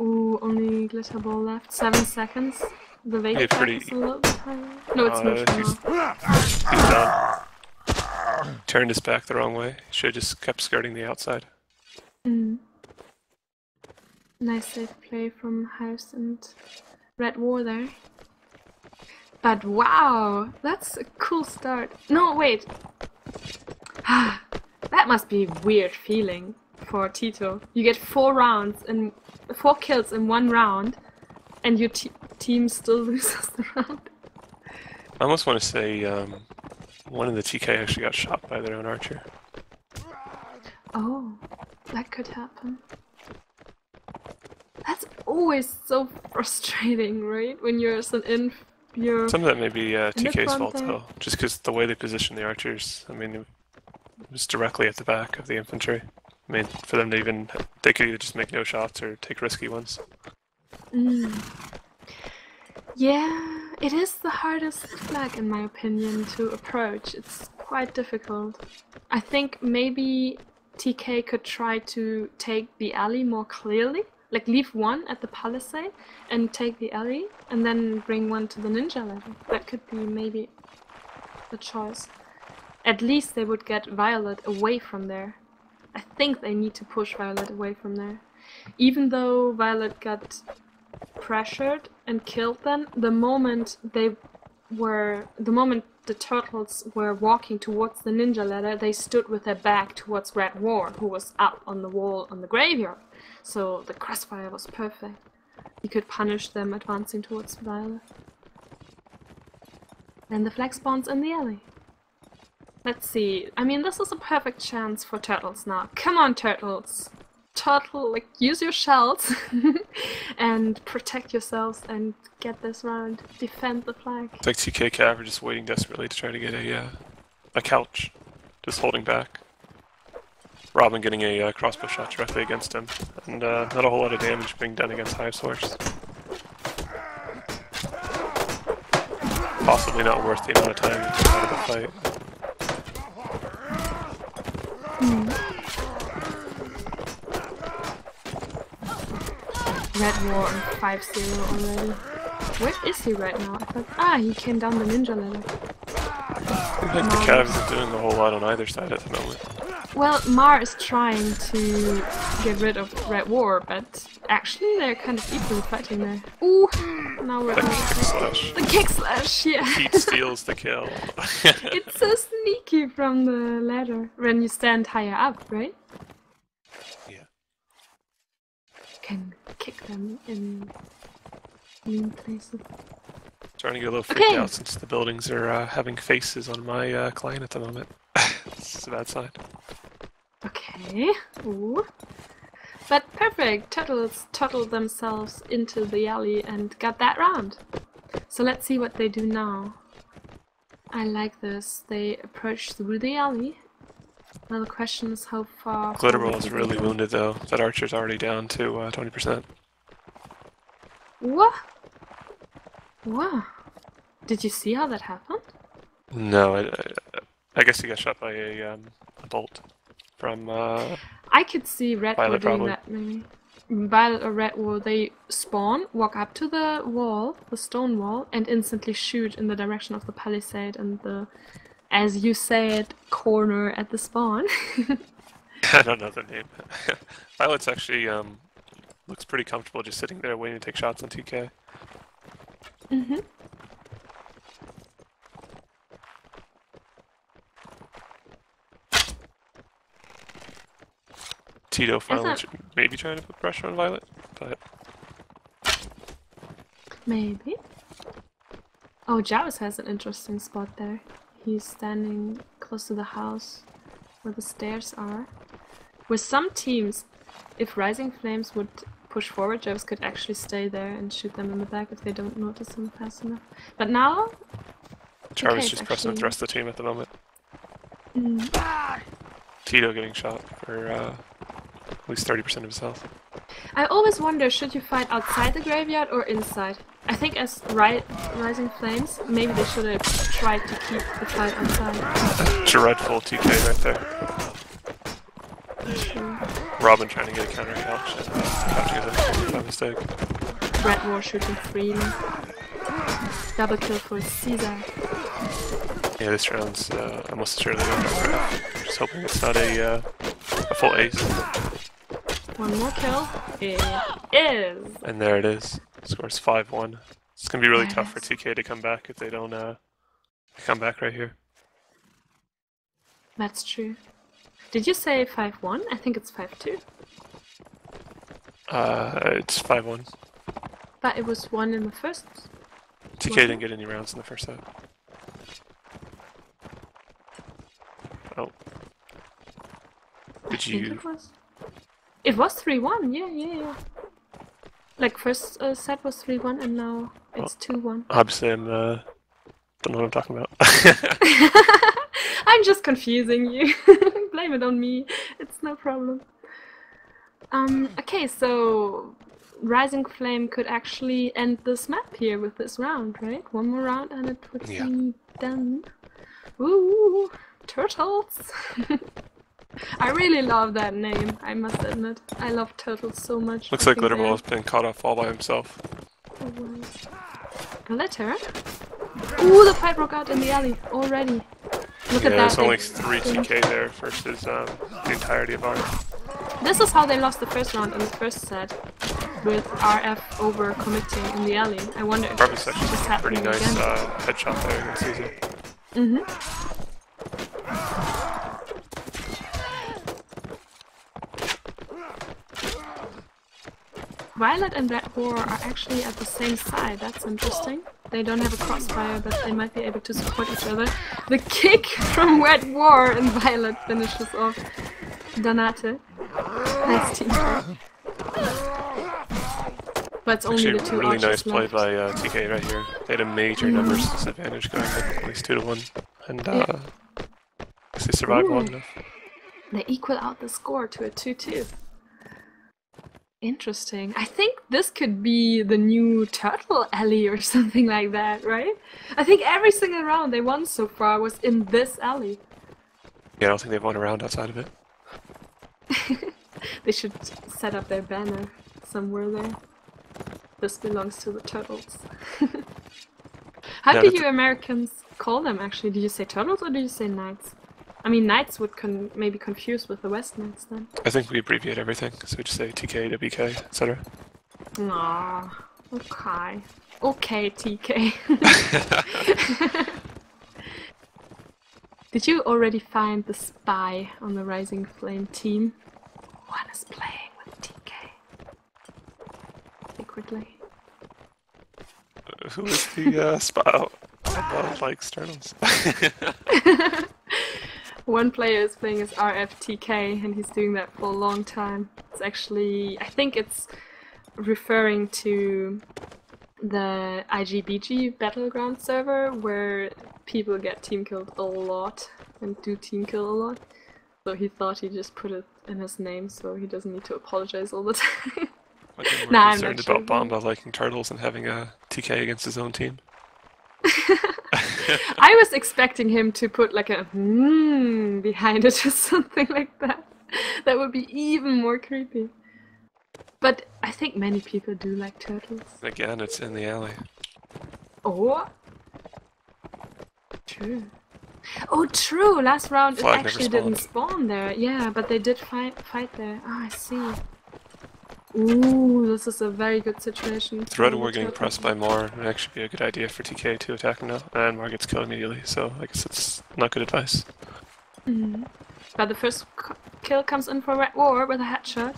Ooh, only glitter ball left. 7 seconds. The Vega Yeah, track pretty- is a little bit higher. No, it's not. He's done. Turned his back the wrong way. Should have just kept skirting the outside. Nice safe play from House and Red War there. But wow, that's a cool start. No, wait. That must be a weird feeling for Tito. You get 4 rounds and 4 kills in 1 round, and your team still loses the round. I almost want to say one of the TK actually got shot by their own archer. Oh, that could happen. That's always so frustrating, right? When you're an inf, you're... Some of that may be TK's front fault there. though, just because the way they position the archers. I mean, it was directly at the back of the infantry. I mean, for them to even, they could either just make no shots or take risky ones. Yeah, it is the hardest flag in my opinion to approach. It's quite difficult. I think maybe TK could try to take the alley more clearly. Like leave one at the palisade and take the alley and then bring one to the ninja level. That could be maybe the choice. At least they would get Violet away from there. I think they need to push Violet away from there. Even though Violet got pressured and killed them, the moment the turtles were walking towards the ninja ladder, they stood with their back towards Red War, who was up on the wall on the graveyard. So the crossfire was perfect. You could punish them advancing towards Violet. Then the flag spawns in the alley. Let's see. I mean, this is a perfect chance for turtles now. Come on, turtles! Turtle, like, use your shells and protect yourselves and get this round. Defend the flag. It's like TK Cav are just waiting desperately to try to get a couch, just holding back. Robin getting a crossbow shot directly against him, and not a whole lot of damage being done against Hive's horse. Possibly not worth the amount of time it took out of the fight. Red War on 5-0 already. Where is he right now? I thought, he came down the ninja ladder. I think the Cavs are doing a whole lot on either side at the moment. Well, Mar is trying to get rid of Red War, but actually they're kind of equally fighting there. Ooh, now we're The kick slash. The kick slash, yeah. Heat steals the kill. It's so sneaky from the ladder when you stand higher up, right? Yeah. Can kick them in mean places. Starting to get a little freaked out since the buildings are having faces on my client at the moment. It's a bad sign. Okay. Ooh. But perfect. Turtles turtled themselves into the alley and got that round. So let's see what they do now. I like this. They approach through the alley. Now the question is how far... Glitterball is really wounded though. That archer's already down to 20%. What? Wow. Did you see how that happened? No, I guess he got shot by a bolt from I could see Red War Violet, doing probably. that maybe. Violet or Red War, they spawn, walk up to the wall, the stone wall, and instantly shoot in the direction of the palisade and the, as you said, corner at the spawn. I don't know the name. Violet's actually looks pretty comfortable just sitting there waiting to take shots on TK. Mm-hmm. Tito finally maybe trying to put pressure on Violet, but maybe. Oh, Jarvis has an interesting spot there. He's standing close to the house where the stairs are. With some teams, if Rising Flames would push forward, Jarvis could actually stay there and shoot them in the back if they don't notice him fast enough. But now... Jarvis just pressing the rest of the team at the moment. Tito getting shot for at least 30% of his health. I always wonder, should you fight outside the graveyard or inside? I think as Rising Flames, maybe they should have tried to keep the fight outside. Dreadful TK right there. True. Robin trying to get a counter couch and couching it by mistake. Red War shooting freely. Double kill for Caesar. Yeah, this round's almost surely going to just hoping it's not a full ace. One more kill. It is! And there it is. Scores 5-1. It's going to be really tough for TK to come back if they don't come back right here. That's true. Did you say 5-1? I think it's 5-2. It's 5-1. But it was 1 in the first. TK didn't get any rounds in the first set. Oh. Did you... It was 3-1, yeah. Like first set was 3-1 and now it's 2-1. Obviously don't know what I'm talking about. I'm just confusing you. Blame it on me. It's no problem. Okay, so Rising Flame could actually end this map here with this round, right? One more round and it would be done. Ooh, turtles! I really love that name, I must admit. I love turtles so much. Looks like Glitterball has been caught off all by himself. Glitter? Ooh, the fight broke out in the alley already. Look at that. There's only 3 TK there versus the entirety of ours. This is how they lost the first round in the first set, with RF over committing in the alley. I wonder if it's just a pretty nice again. headshot there against Caesar. Violet and Red War are actually at the same side, that's interesting. They don't have a crossfire, but they might be able to support each other. The kick from Red War and Violet finishes off Donate. Nice team play. But it's only the two really nice play left. by TK right here. They had a major numbers disadvantage going at least 2-1. And they survived long enough. They equal out the score to a 2-2. Interesting. I think this could be the new Turtle Alley or something like that, right? I think every single round they won so far was in this alley. Yeah, I don't think they've won a round outside of it. They should set up their banner somewhere there. This belongs to the turtles. How do you Americans call them actually? Do you say turtles or do you say knights? I mean, knights would maybe confuse with the West Knights then. I think we abbreviate everything, so we just say TK, WK, etc. Aww, okay. Okay, TK. Did you already find the spy on the Rising Flame team? One is playing with TK. Secretly. Who is the spy? I like turtles. One player is playing as RFTK and he's doing that for a long time. It's actually, I think it's referring to the IGBG Battleground server where people get team killed a lot and do team kill a lot. So he thought he just put it in his name so he doesn't need to apologize all the time. I'm more concerned about Bomba liking turtles and having a TK against his own team. I was expecting him to put like a behind it or something like that. That would be even more creepy. But I think many people do like turtles. Again, it's in the alley. Oh! True. Oh, true! Last round Flag it actually didn't spawn there. Yeah, but they did fight there. Ah, I see. Ooh, this is a very good situation. With Red for War the getting turtle. pressed by Moore, it actually be a good idea for TK to attack him now, and Moore gets killed immediately, so I guess it's not good advice. But the first kill comes in for Red War with a headshot.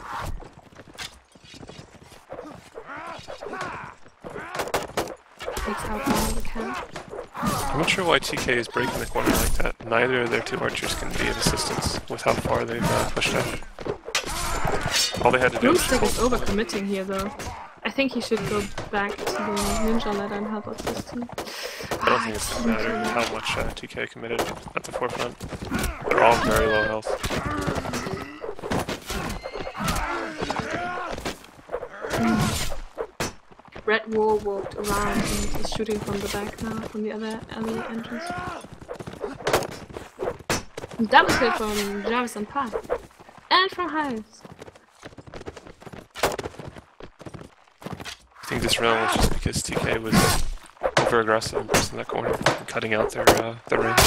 Takes out one of the camp. I'm not sure why TK is breaking the corner like that. Neither of their two archers can be of assistance with how far they've pushed out. All they had to do was Broomstick is overcommitting here though. I think he should go back to the ninja ladder and help out this team. I don't think it's going to matter how much TK committed at the forefront. They're all very low health. Red War walked around and is shooting from the back now, from the other alley entrance. Double kill from Jarvis and Pat. And from Hives. I think this round was just because TK was over aggressive and pressing that corner and cutting out their range.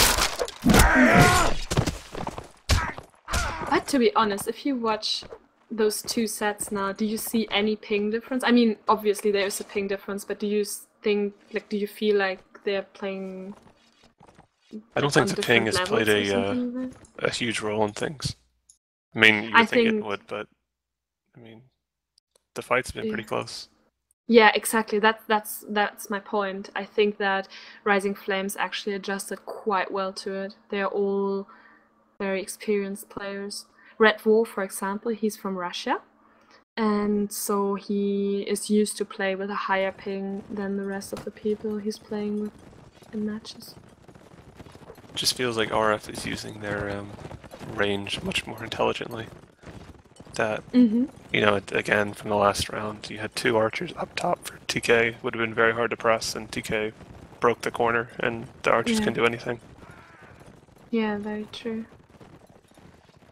But to be honest, if you watch those two sets now, do you see any ping difference? I mean, obviously there is a ping difference, but do you think, like, do you feel like they're playing? I don't think the ping has played a huge role in things. I mean, you would think it would, but I mean, the fight's been pretty close. Yeah, exactly. That's my point. I think that Rising Flames actually adjusted quite well to it. They're all very experienced players. Red War, for example, he's from Russia, and so he is used to play with a higher ping than the rest of the people he's playing with in matches. It just feels like RF is using their range much more intelligently. That, you know, again, from the last round, you had two archers up top for TK. Would have been very hard to press, and TK broke the corner, and the archers can do anything. Yeah, very true.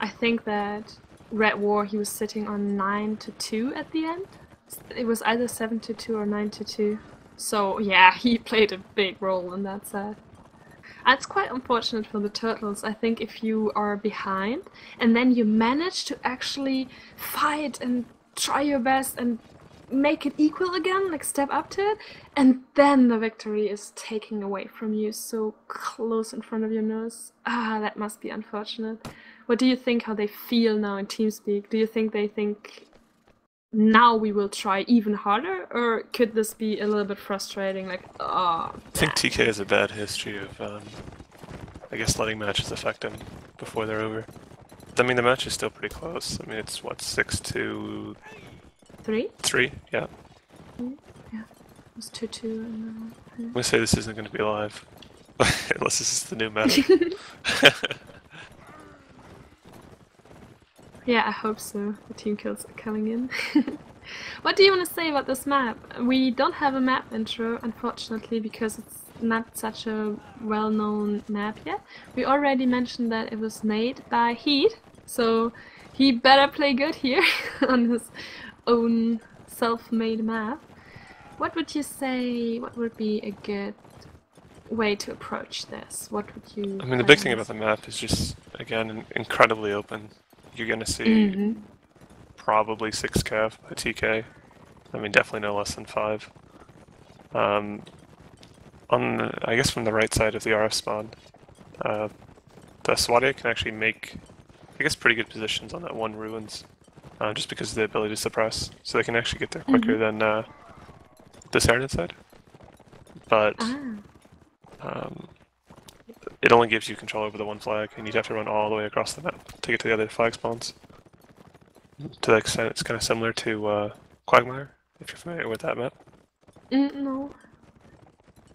I think that Red War, he was sitting on 9-2 at the end. It was either 7-2 or 9-2. So yeah, he played a big role in that set. It's quite unfortunate for the Turtles. I think if you are behind and then you manage to actually fight and try your best and make it equal again, like step up to it, and then the victory is taken away from you so close in front of your nose. That must be unfortunate. What do you think how they feel now in TeamSpeak? Do you think they think now we will try even harder, or could this be a little bit frustrating? Like, oh. I think TK has a bad history of, I guess, letting matches affect them before they're over. I mean, the match is still pretty close. I mean, it's what, 6-3? 3, yeah. Yeah, it was 2-2. And I'm gonna say this isn't gonna be live, unless this is the new meta. Yeah, I hope so. The team kills are coming in. What do you want to say about this map? We don't have a map intro, unfortunately, because it's not such a well-known map yet. We already mentioned that it was made by Heat, so he better play good here on his own self-made map. What would you say, what would be a good way to approach this? What would you... I mean, the big thing about the map is just, again, incredibly open. You're gonna see probably 6 cav by TK. I mean, definitely no less than 5. On the, I guess from the right side of the RF spawn, the Swadia can actually make, I guess, pretty good positions on that one ruins, just because of the ability to suppress, so they can actually get there quicker than the Serenade side. But it only gives you control over the one flag, and you'd have to run all the way across the map to get to the other flag spawns. To that extent, it's kind of similar to Quagmire, if you're familiar with that map. No.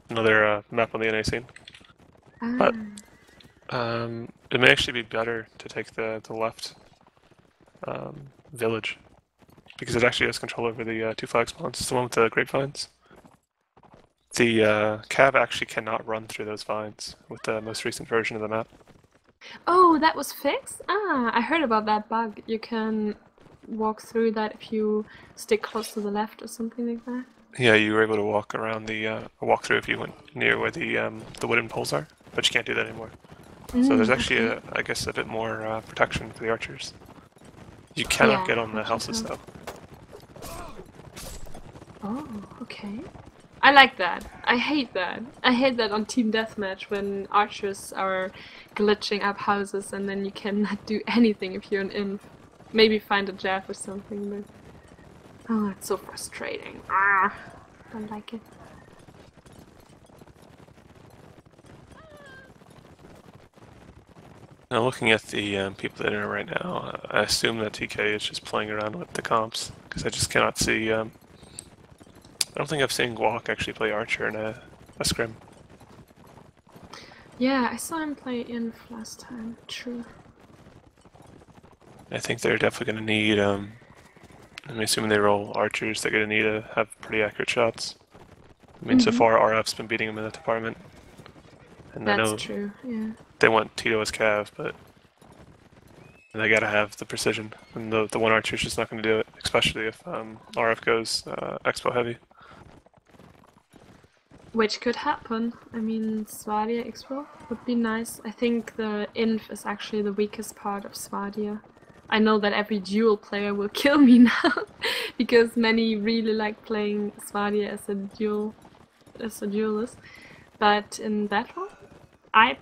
Another map on the NA scene. But it may actually be better to take the left village, because it actually has control over the 2 flag spawns. It's the one with the grapevines. The cav actually cannot run through those vines with the most recent version of the map. Oh, that was fixed? I heard about that bug. You can walk through that if you stick close to the left or something like that. Yeah, you were able to walk around the walk through if you went near where the wooden poles are, but you can't do that anymore. So there's actually, I guess, a bit more protection for the archers. You cannot get on the houses though. Oh, okay. I like that. I hate that. I hate that on Team Deathmatch when archers are glitching up houses and then you cannot do anything if you're an inf. Maybe find a Jeff or something, but... Oh, it's so frustrating. Ah, don't like it. Now looking at the people that are in it right now, I assume that TK is just playing around with the comps, because I just cannot see... I don't think I've seen Guak actually play Archer in a scrim. Yeah, I saw him play Inf last time, true. I think they're definitely going to need, I'm assuming they roll Archers, they're going to need to have pretty accurate shots. I mean, so far RF's been beating them in that department. And I That's know true, yeah. they want Tito as Cav, but they gotta have the precision. And the one Archer's just not going to do it, especially if RF goes Expo heavy. Which could happen. I mean, Swadia Expo would be nice. I think the Inf is actually the weakest part of Swadia. I know that every duel player will kill me now, because many really like playing Swadia as a duelist. But in battle, I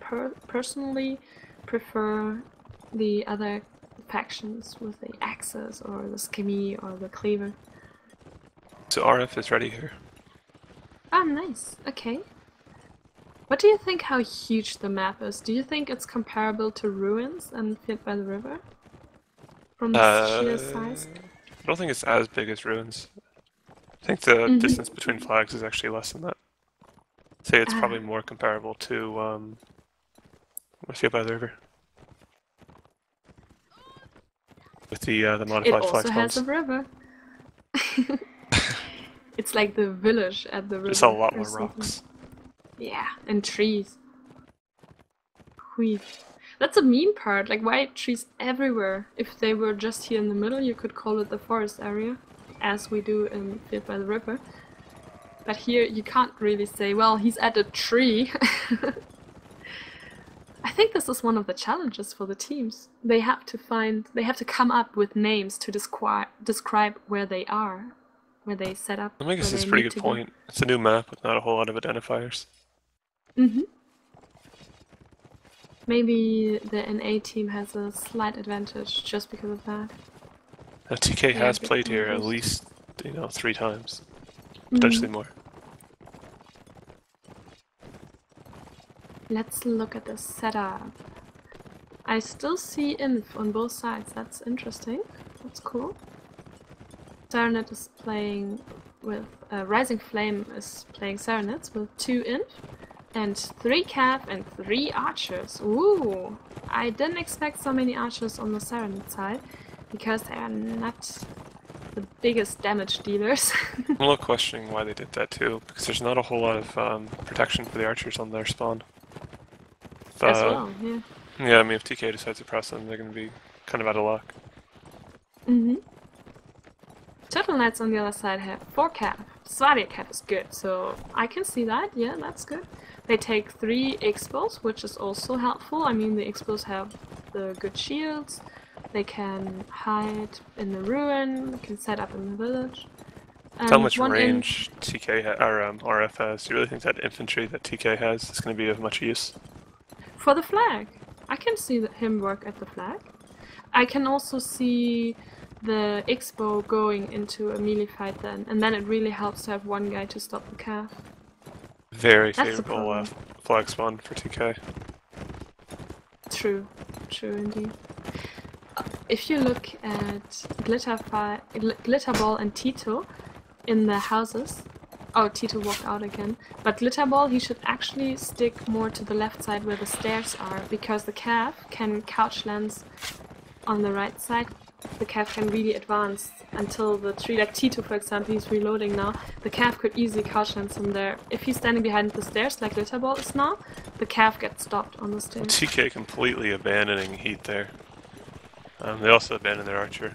personally prefer the other factions with the axes or the skimmy or the cleaver. So RF is ready here. Oh, nice. Okay. What do you think how huge the map is? Do you think it's comparable to Ruins and Fit by the River? From sheer size? I don't think it's as big as Ruins. I think the distance between flags is actually less than that. I'd say it's probably more comparable to Fit by the River. With the modified flag spawns. It also has a river. It's like the village at the river. Just a lot more rocks. Yeah, and trees. Wheat. That's a mean part. Like, why trees everywhere? If they were just here in the middle, you could call it the forest area, as we do in Field by the River. But here, you can't really say, well, he's at a tree. I think this is one of the challenges for the teams. They have to come up with names to describe where they are. Where they set up. I guess it's a pretty good point. It's a new map with not a whole lot of identifiers. Maybe the NA team has a slight advantage just because of that. Now, TK has played here at least, 3 times. Potentially more. Let's look at the setup. I still see Inf on both sides. That's interesting. That's cool. Serenet is playing with Rising Flame is playing Serenets with 2 Inf and 3 Cav and 3 Archers. Ooh! I didn't expect so many Archers on the Serenet side because they are not the biggest damage dealers. I'm a little questioning why they did that too, because there's not a whole lot of protection for the Archers on their spawn. As well, yeah. Yeah, I mean if TK decides to press them, they're going to be kind of out of luck. Turtle Knights on the other side have 4 Cav. Swadia Cav is good, so I can see that, yeah, that's good. They take 3 Expos, which is also helpful. I mean, the Expos have the good shields, they can hide in the ruin, they can set up in the village. How much range TK or RF has? Do you really think that infantry that TK has is going to be of much use? For the flag. I can see him work at the flag. I can also see the Expo going into a melee fight then, and then it really helps to have one guy to stop the Cav. Very favorable flag spawn for TK. True, true indeed. If you look at Glitterball and Tito in the houses, oh, Tito walked out again, but Glitterball, he should actually stick more to the left side where the stairs are, because the Cav can couch lance on the right side. The Cav can really advance until the tree, like Tito for example, he's reloading now. The Cav could easily couch lance him there. If he's standing behind the stairs like Glitterball is now, the Cav gets stopped on the stairs. TK completely abandoning Heat there. They also abandoned their Archer.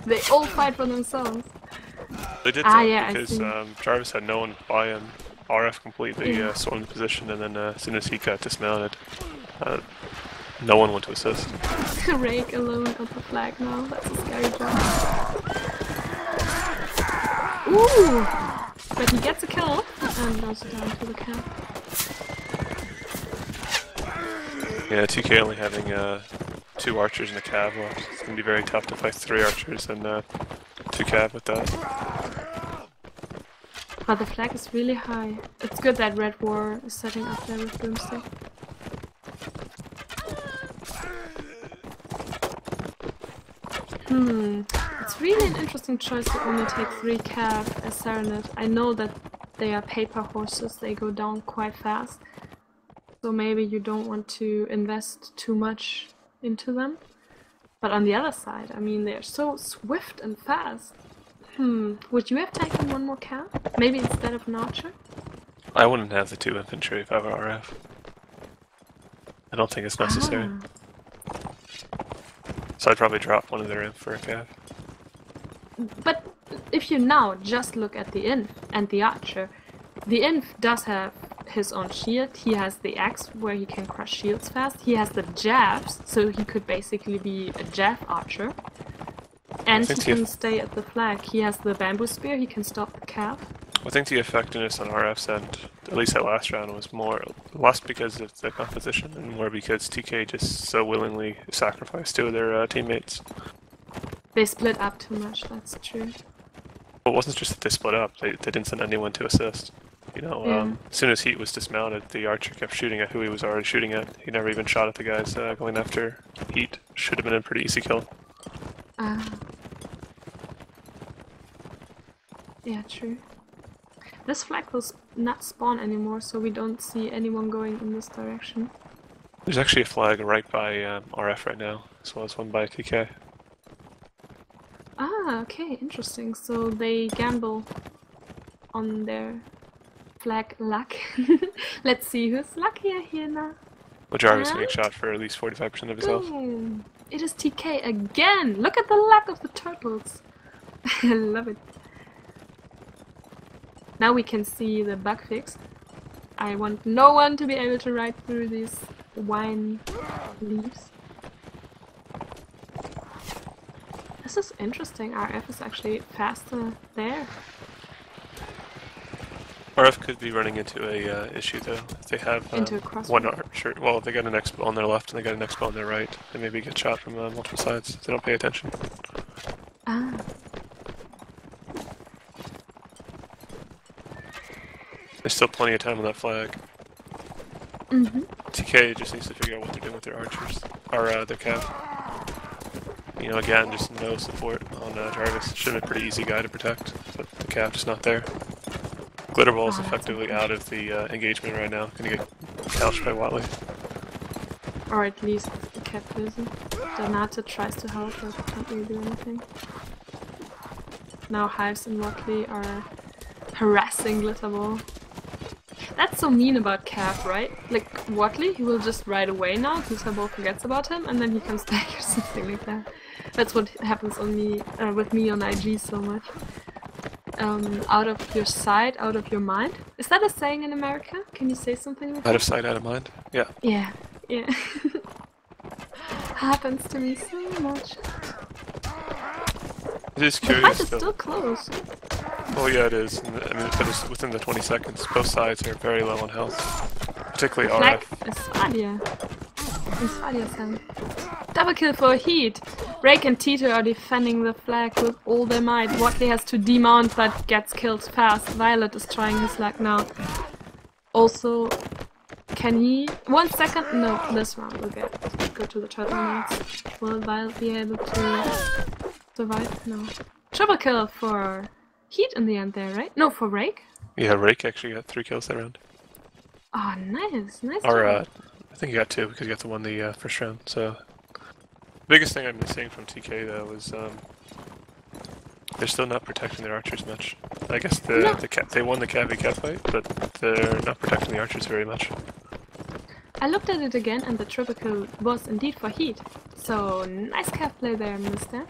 They all fight for themselves. They did that because Jarvis had no one by him. RF completely swarmed the position, and then as soon as he got dismounted, no one went to assist. Rake alone at the flag now, that's a scary job. Ooh! But he gets a kill and goes down to the camp. Yeah, 2K only having 2 archers and a cav left. It's gonna be very tough to fight 3 archers and 2 cav with that. But the flag is really high. It's good that Red War is setting up there with Boomstick. It's really an interesting choice to only take 3 cav as Serenade. I know that they are paper horses, they go down quite fast. So maybe you don't want to invest too much into them. But on the other side, I mean, they're so swift and fast. Would you have taken 1 more cav? Maybe instead of an archer? I wouldn't have the 2 infantry if I were RF. I don't think it's necessary. So I'd probably drop 1 of their inf for a cav. But if you now just look at the inf and the archer, the inf does have his own shield, he has the axe where he can crush shields fast, he has the jabs, so he could basically be a jab archer. And he can stay at the flag. He has the bamboo spear, he can stop the cav. I think the effectiveness on RF's end, at least that last round, was less because of the composition and more because TK just so willingly sacrificed 2 of their teammates. They split up too much, that's true. Well, it wasn't just that they split up, they didn't send anyone to assist. You know, as soon as Heat was dismounted, the archer kept shooting at who he was already shooting at. He never even shot at the guys going after Heat. Should have been a pretty easy kill. Yeah, true. This flag will not spawn anymore, so we don't see anyone going in this direction. There's actually a flag right by RF right now, as well as one by TK. Ah, okay, interesting. So they gamble on their flag luck. Let's see who's luckier here now. Well, Jarvis getting shot for at least 45% of his health. It is TK again! Look at the luck of the turtles! I love it. Now we can see the bug fix. I want no one to be able to ride through these wine leaves. This is interesting. RF is actually faster there. RF could be running into a issue though. If they have one archer, well, they got an expo on their left and they got an expo on their right. They maybe get shot from multiple sides if they don't pay attention. Ah. There's still plenty of time on that flag. TK just needs to figure out what they're doing with their archers, or their cav. You know, again, just no support on Jarvis. Should have been a pretty easy guy to protect, but the cav just not there. Glitterball is effectively out of the engagement right now. Gonna get couched by Watley. Or at least kept busy. Donata tries to help, but can't really do anything. Now Hives and Watley are harassing Glitterball. That's so mean about Cav, right? Like, Watley, he will just ride away now, Glitterball forgets about him, and then he comes back or something like that. That's what happens on me, with me on IG so much. Out of your sight, out of your mind. Is that a saying in America? Can you say something like that? Out of sight, out of mind? Yeah. Yeah, yeah. Happens to me so much. It is The curious fight is though. still close. Oh yeah, it is. I mean, but it's within the 20 seconds. Both sides are very low on health. Particularly Flag RF. is Svadia. In Svadia's hand. Double kill for Heat. Rake and Tito are defending the flag with all their might. Watley has to demount but gets killed fast. Violet is trying his luck now. Also, can he... 1 second? No, this round will go to the turtle knights. Will Violet be able to survive? No. Triple kill for Heat in the end there, right? No, for Rake? Yeah, Rake actually got 3 kills that round. Oh, nice. Nice Or, job. I think he got 2 because he got the one the first round, so... The biggest thing I've been seeing from TK though is they're still not protecting their archers much. I guess they won the Cav Cat fight, but they're not protecting the archers very much. I looked at it again and the triple kill was indeed for Heat. So nice Cav play there, mister.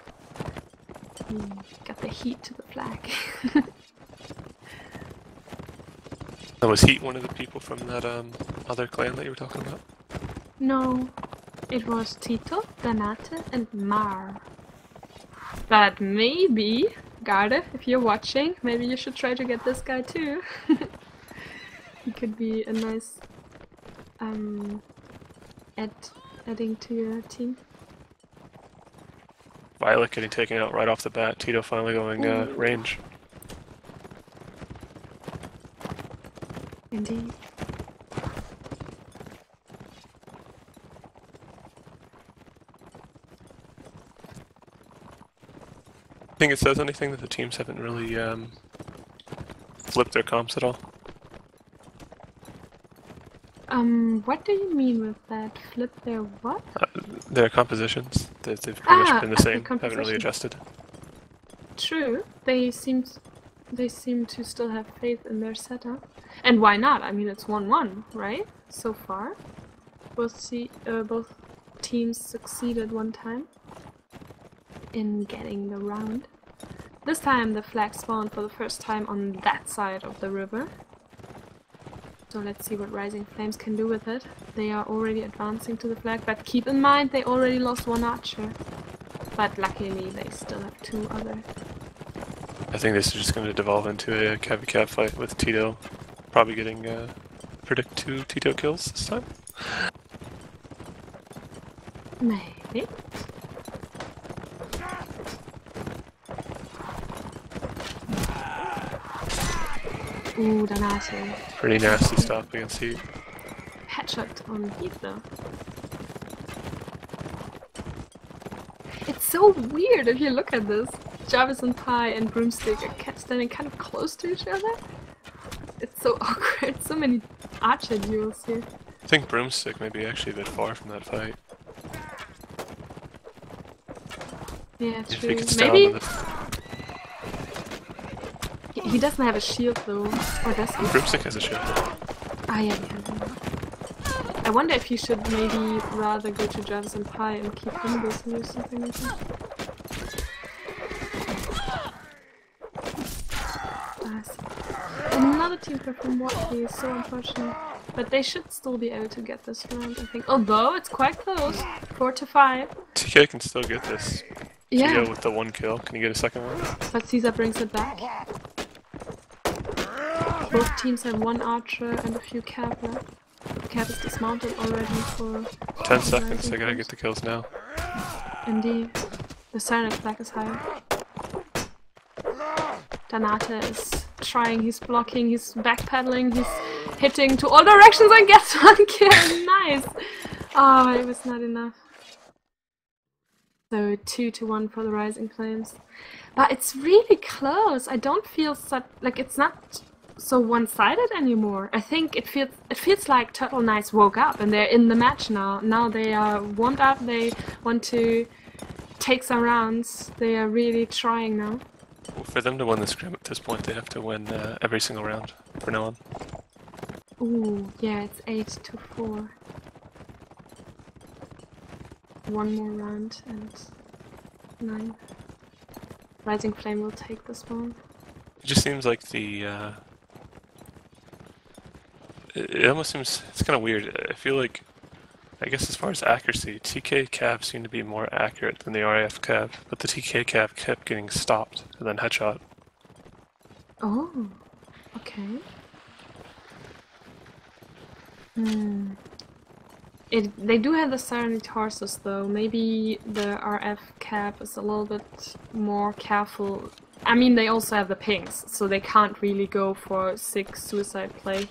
Got the heat to the flag. And was Heat one of the people from that other clan that you were talking about? No, it was Tito, Donata and Mar. But maybe Garde, if you're watching, maybe you should try to get this guy too. He could be a nice adding to your team. Violet getting taken out right off the bat. Tito finally going range. Indeed. Think it says anything that the teams haven't really flipped their comps at all? What do you mean with that? Flip their what? Their compositions. They've pretty much been the same. The Haven't really adjusted. True. They seem to still have faith in their setup. And why not? I mean, it's 1-1, right? So far. Both teams succeeded one time in getting the round. This time the flag spawned for the first time on that side of the river. So let's see what Rising Flames can do with it. They are already advancing to the flag, but keep in mind they already lost one archer. But luckily they still have 2 others. I think this is just going to devolve into a Cav fight with Tito probably getting predict 2 Tito kills this time. Maybe. Ooh, Danate. Pretty nasty stuff against Heat. Headshot on Heat though. It's so weird if you look at this. Jarvis and Pie and Broomstick are standing kind of close to each other. It's so awkward. So many archer duels here. I think Broomstick may be actually a bit far from that fight. Yeah, If true. he could stay Maybe on with he doesn't have a shield though, or does he? Broomstick has a shield. Ah, yeah, he has one. I wonder if you should maybe rather go to Jarvis and Pie and keep him busy or something like that. Another team from Watley is so unfortunate. But they should still be able to get this round, I think. Although it's quite close. 4-5. TK can still get this. Yeah. Tito with the 1 kill. Can you get a second one? But Caesar brings it back. Both teams have 1 archer and a few Cav left. Cav is dismounted already for 10 seconds, they gotta get the kills now. Indeed. The Siren flag is higher. Danate is trying, he's blocking, he's backpedaling, he's hitting to all directions and gets 1 kill. Nice! Oh, it was not enough. So 2-1 for the Rising Flames. But it's really close. I don't feel such like it's not so one-sided anymore. I think it feels like Turtle Knights woke up and they're in the match now. Now they are warmed up, they want to take some rounds. They are really trying now. Well, for them to win the scrim at this point, they have to win every single round from now on. Ooh, yeah, it's 8-4. 1 more round and 9. Rising Flame will take this one. It just seems like the it almost seems, it's kind of weird. I feel like, I guess as far as accuracy, TK Cav seemed to be more accurate than the RAF Cav, but the TK Cav kept getting stopped and then headshot. Oh, okay. They do have the Serenity horses though. Maybe the RF Cav is a little bit more careful. I mean, they also have the pings, so they can't really go for 6 suicide play.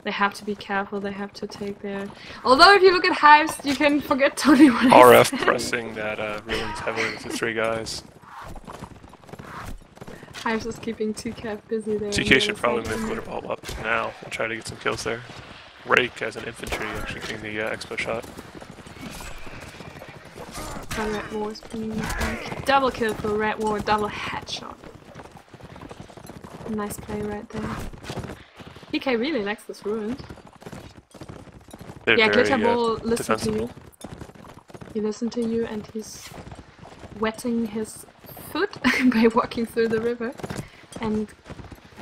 They have to be careful, they have to take their... Although if you look at Hives, you can forget totally what RF pressing that ruins heavily with the 3 guys. Hives is keeping 2 Cav busy there. TK should probably move Glitterball up now and try to get some kills there. Rake as an infantry actually getting the expo shot. Red War is bringing it back. Double kill for Red War, double headshot. Nice play right there. PK really likes this ruined. They're yeah, very, Glitterball listen to you. defensible. He listened to you and he's wetting his foot by walking through the river and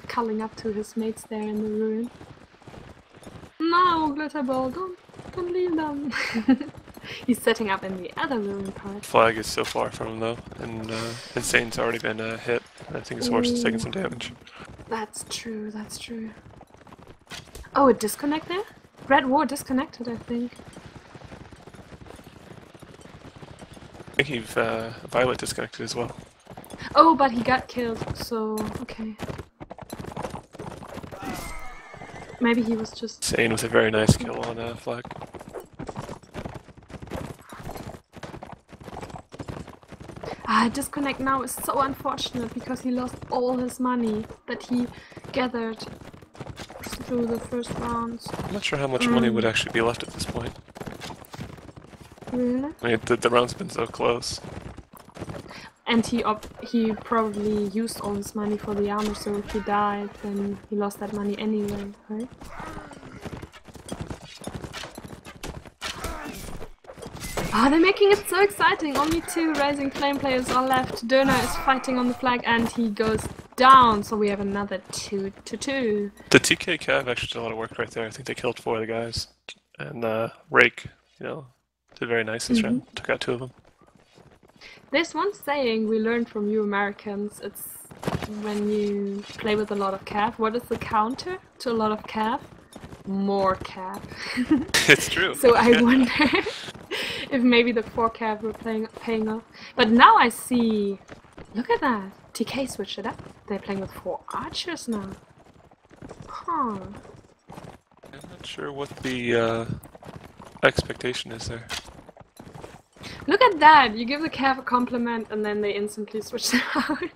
calling up to his mates there in the ruin. No, Glitterball, don't leave them. He's setting up in the other ruin part. Flag is so far from him though, and Insane's already been hit. I think his horse is taking some damage. That's true, that's true. Oh, a disconnect there? Red War disconnected, I think. I think he's Violet disconnected as well. Oh, but he got killed, so okay. Maybe he was just... Insane with a very nice kill on Flag. Disconnect now is so unfortunate because he lost all his money that he gathered through the first rounds. I'm not sure how much money would actually be left at this point. Really? I mean, the round's been so close. And he probably used all his money for the armor, so if he died, then he lost that money anyway, right? They're making it so exciting! Only 2 Rising Flame players are left. Döner is fighting on the flag and he goes down, so we have another 2-2. The TK Cav actually did a lot of work right there. I think they killed 4 of the guys. And Rake, you know, did very nice this round. Took out 2 of them. There's one saying we learned from you Americans. It's when you play with a lot of cav. What is the counter to a lot of cav? More cav. It's true. So I wonder if maybe the 4 cav were paying off. But now I see... Look at that! TK switched it up. They're playing with 4 archers now. Huh. I'm not sure what the expectation is there. Look at that! You give the cav a compliment and then they instantly switch it out.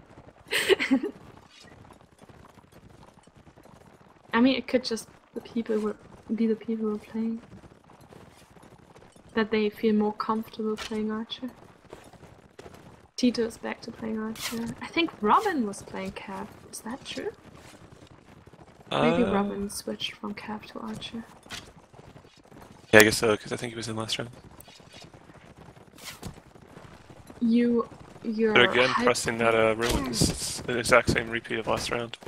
I mean, it could just be the people who are playing. That they feel more comfortable playing Archer. Tito is back to playing Archer. I think Robin was playing Cav. Is that true? Maybe Robin switched from Cav to Archer. Yeah, I guess so, because I think he was in last round. You're But again, pressing that ruin is the exact same repeat of last round.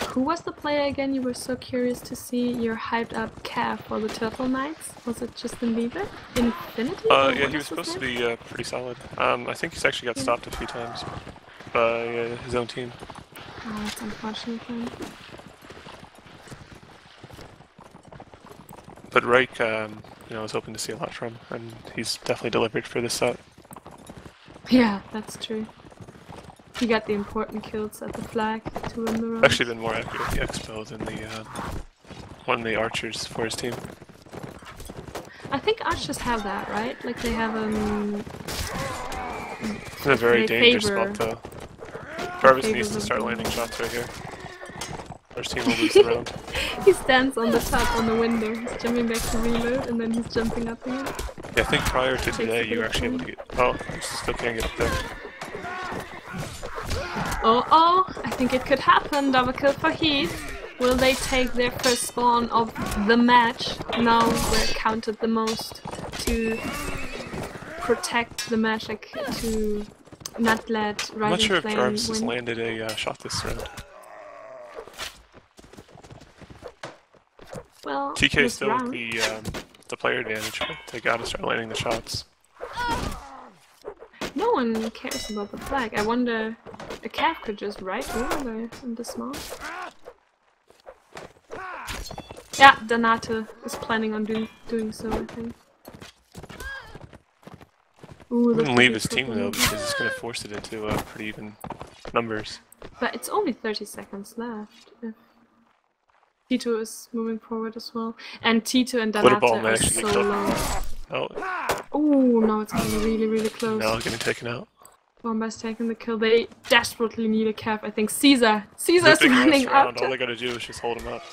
Who was the player again you were so curious to see? You're hyped up Cav for the Turtle Knights? Was it Justin Bieber? Infinity? Yeah, he was supposed to be pretty solid. I think he's actually got stopped a few times by his own team. Oh, that's unfortunate then. But Reich, you know, I was hoping to see a lot from, and he's definitely delivered for this set. Yeah, that's true. He got the important kills at the flag to win the round. Actually been more accurate at the Expo than the one of the archers for his team. I think archers have that, right? Like they have It's a very dangerous spot though. Jarvis needs to start landing shots right here. Our team will lose the round. He stands on the top on the window. He's jumping back to reload and then he's jumping up again. Yeah, I think prior to today you were actually able to get... Oh, I still can't get up there. Oh, I think it could happen. Double kill for Heath. Will they take their first spawn of the match? Now we're counted the most to protect the match, like to not let Rising Flame win. I'm not sure if Jarvis has landed a shot this round. Well, TK still with the player advantage, but they gotta start landing the shots. No one cares about the flag. I wonder, a Cav could just ride over there and dismount. Yeah, Donata is planning on doing so, I think. Ooh, He wouldn't leave his team though, because it's gonna force it into pretty even numbers. But it's only 30 seconds left. If Tito is moving forward as well. And Tito and Donata are so low. Oh. Oh, now it's getting really, really close. Now getting taken out. Bomba's taking the kill. They desperately need a Cav. I think Caesar's running up. All they gotta do is just hold him up.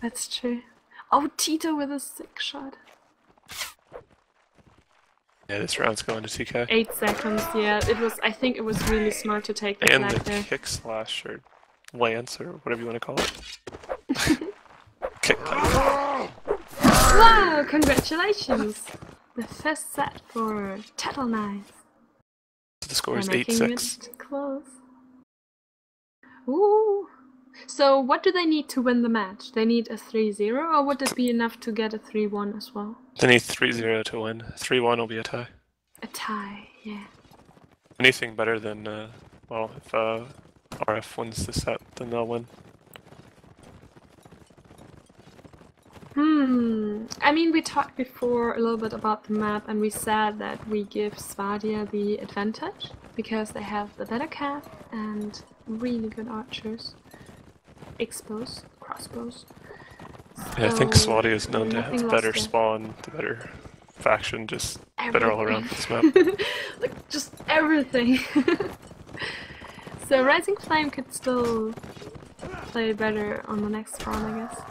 That's true. Oh, Tito with a sick shot. Yeah, this round's going to TK. 8 seconds, yeah. It was. I think it was really smart to take the flag there. And the kick slash or lance or whatever you want to call it. Kick pipe. Wow! Congratulations! The first set for Turtle Knights. So the score is 8-6. Close. Ooh! So what do they need to win the match? They need a 3-0, or would it be enough to get a 3-1 as well? They need 3-0 to win. 3-1 will be a tie. A tie, yeah. Anything better than, well, if RF wins the set, then they'll win. I mean, we talked before a little bit about the map, and we said that we give Svadia the advantage because they have the better cav and really good archers. Exposed, crossbows. Yeah, I think Swati is known to have the better there. spawn, the better faction, just Everything. better all around this map. Like, just everything. So Rising Flame could still play better on the next spawn, I guess.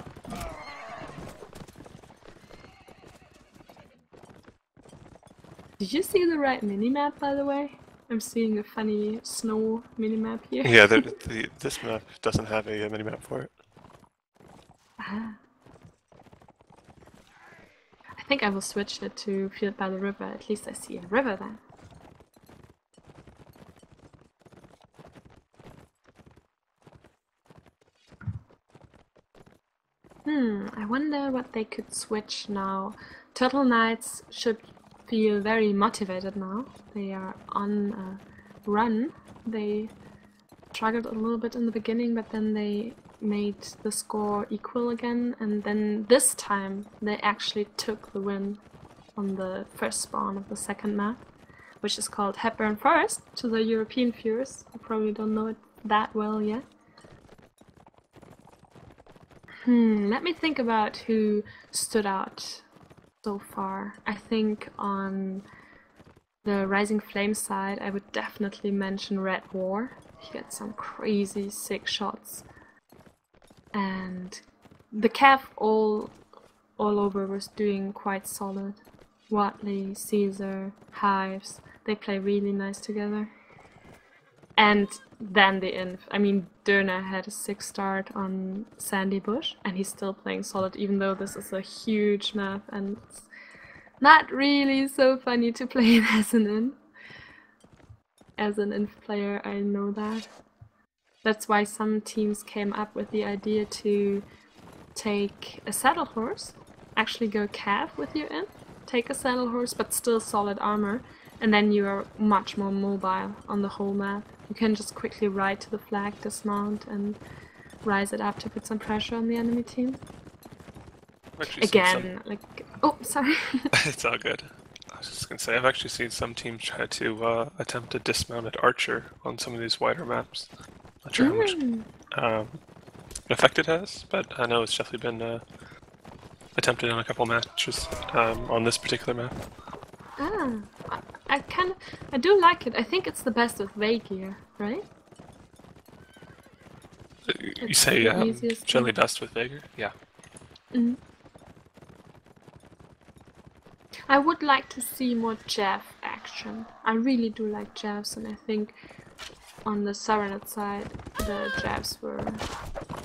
Did you see the right minimap, by the way? I'm seeing a funny snow minimap here. Yeah, this map doesn't have a minimap for it. Ah. I think I will switch it to Field by the River. At least I see a river then. I wonder what they could switch now. Turtle Knights should feel very motivated now. They are on a run. They struggled a little bit in the beginning, but then they made the score equal again, and then this time they actually took the win on the first spawn of the second map, which is called Hepburn Forest. To the European viewers, who probably don't know it that well yet. Let me think about who stood out so far. I think on the Rising Flame side, I would definitely mention Red War. He got some crazy sick shots. And the cav all over was doing quite solid. Watley, Caesar, Hives, they play really nice together. And then the Inf. I mean, Dörner had a 6 start on Sandy Bush, and he's still playing solid, even though this is a huge map and it's not really so funny to play it as an Inf. As an Inf player, I know that. That's why some teams came up with the idea to take a saddle horse, actually go cav with your Inf, take a saddle horse but still solid armor, and then you are much more mobile on the whole map. You can just quickly ride to the flag, dismount, and rise it up to put some pressure on the enemy team. Again, like... Oh, sorry. It's all good. I was just gonna say, I've actually seen some teams try to attempt a dismounted archer on some of these wider maps. Not sure how much effect it has, but I know it's definitely been attempted on a couple matches on this particular map. Ah, I do like it. I think it's the best with Vagear, right? You say Chili Dust with Vager? Yeah. I would like to see more Jav action. I really do like Javs, and I think on the Serenade side the Javs were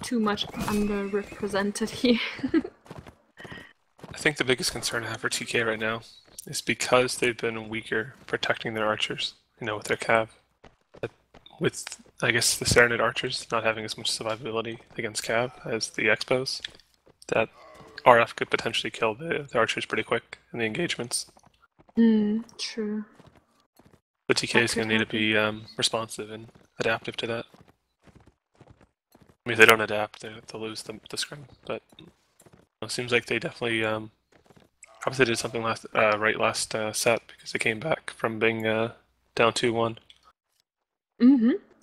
too much underrepresented here. I think the biggest concern I have for TK right now is because they've been weaker protecting their archers, you know, with their cav. With, I guess, the Serenade archers not having as much survivability against cav as the Expos, that RF could potentially kill the archers pretty quick in the engagements. True. But TK is going to need to be responsive and adaptive to that. I mean, if they don't adapt, they'll lose the scrim. But it seems like they definitely obviously did something last set because they came back from being down 2-1.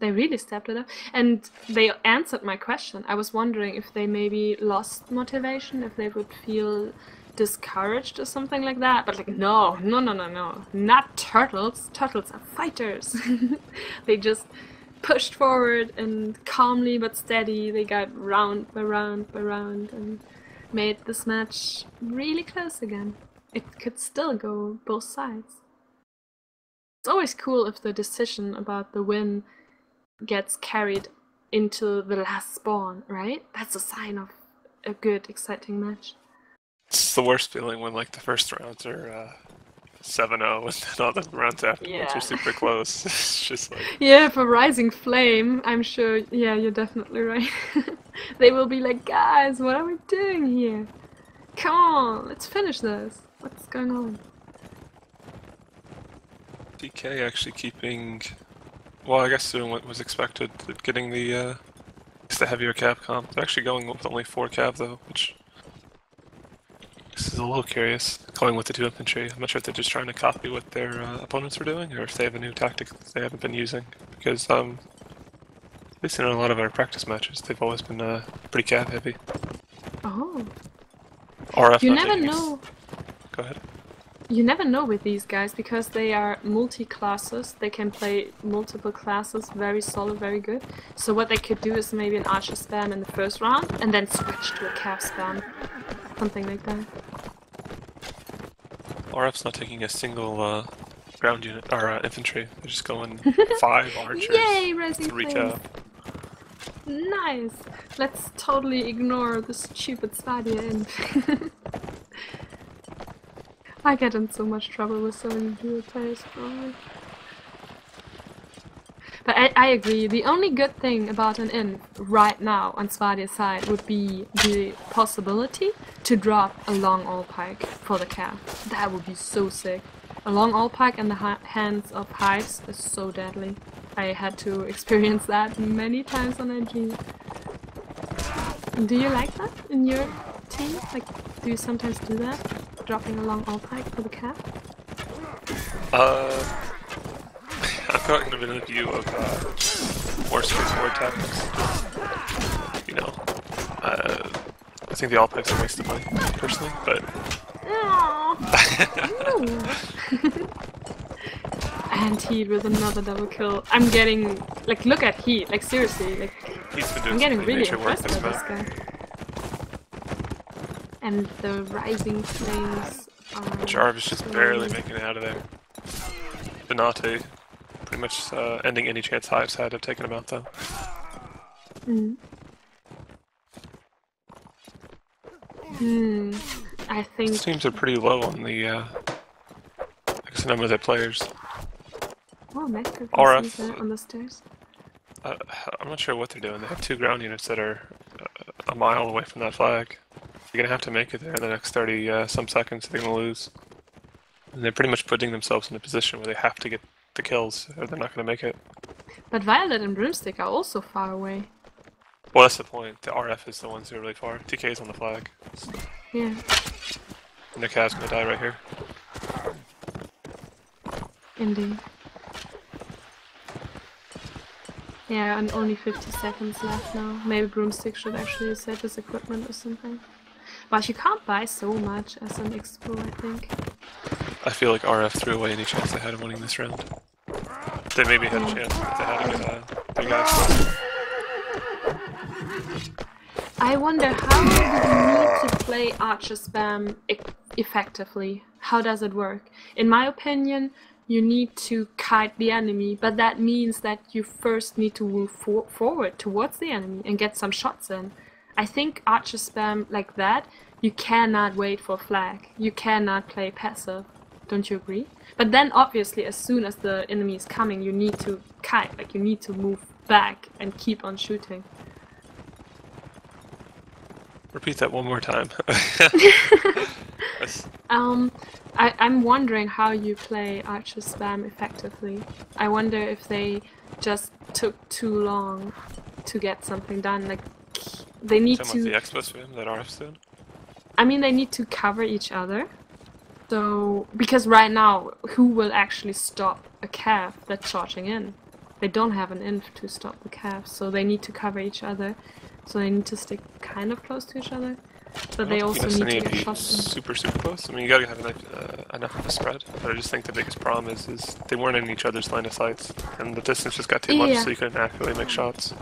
They really stepped it up, and they answered my question. I was wondering if they maybe lost motivation, if they would feel discouraged or something like that. But like, no, not turtles. Turtles are fighters. They just pushed forward and calmly but steady. They got round by round by round and made this match really close again. It could still go both sides. It's always cool if the decision about the win gets carried into the last spawn, right? That's a sign of a good, exciting match. It's the worst feeling when like the first rounds are 7-0, and then all the rounds afterwards Yeah. are super close. It's just like, Yeah, for Rising Flame, I'm sure, yeah, you're definitely right. They will be like, guys, what are we doing here? Come on, let's finish this. What's going on? DK actually keeping, well, I guess doing what was expected, getting the heavier cav comp. They're actually going with only 4 cav though, which this is a little curious. Going with the 2 infantry. I'm not sure if they're just trying to copy what their opponents were doing, or if they have a new tactic that they haven't been using. Because at least in a lot of our practice matches, they've always been pretty cav heavy. Oh. RF You not never taking know. Go ahead. You never know with these guys because they are multi-classes. They can play multiple classes very solid, very good. So what they could do is maybe an archer spam in the first round and then switch to a cav spam. Something like that. RF's not taking a single ground unit or infantry. They're just going 5 archers, Yay, Rising 3 Flames! cav. Nice! Let's totally ignore the stupid Stadia inf. I get in so much trouble with so many dual players probably. But I agree, the only good thing about an inf right now on Svadia's side would be the possibility to drop a long all pike for the cav. That would be so sick. A long all pike in the hands of hives is so deadly. I had to experience that many times on NG. Do you like that in your team? Like, do you sometimes do that? Dropping a long all pike for the cav? I've gotten a bit of a view of more straightforward tactics. You know, I think the all pikes are a waste of money, personally, but... And Heat with another double kill. I'm getting... Like, look at Heat. Like, seriously. Like, He's been doing I'm getting some really major work impressed this by this map. guy. And the Rising Flames are... Jarvis just barely making it out of there. Benate pretty much ending any chance Hives had of taking him out, though. I think... These teams are pretty low on the, I guess, the number of their players. Oh, Metro RF. on the stairs. I'm not sure what they're doing. They have 2 ground units that are a mile away from that flag. You're gonna have to make it there in the next 30 some seconds. They're gonna lose. And they're pretty much putting themselves in a position where they have to get the kills, or they're not gonna make it. But Violet and Broomstick are also far away. Well, that's the point. The RF is the ones who are really far. TK is on the flag. Yeah. And their Cav's gonna die right here. Indeed. Yeah, and only 50 seconds left now. Maybe Broomstick should actually set his equipment or something. But you can't buy so much as an expo, I think. I feel like RF threw away any chance they had of winning this round. They maybe had a chance if they had to get their guys. I wonder how do you need to play Archer Spam effectively? How does it work? In my opinion, you need to kite the enemy, but that means that you first need to move forward towards the enemy and get some shots in. I think Archer Spam like that, you cannot wait for flag. You cannot play passive. Don't you agree? But then obviously as soon as the enemy is coming, you need to kite, like you need to move back and keep on shooting. Repeat that one more time. I'm wondering how you play Archer Spam effectively. I wonder if they just took too long to get something done. Like they need to. The expo spam that RF's doing. I mean, they need to cover each other. So because right now, who will actually stop a cav that's charging in? They don't have an inf to stop the cav, so they need to cover each other. So they need to stick kind of close to each other, but they also need to get shots in. Super close. I mean, you gotta have enough of a spread. But I just think the biggest problem is they weren't in each other's line of sights, and the distance just got too much, so you couldn't accurately make shots.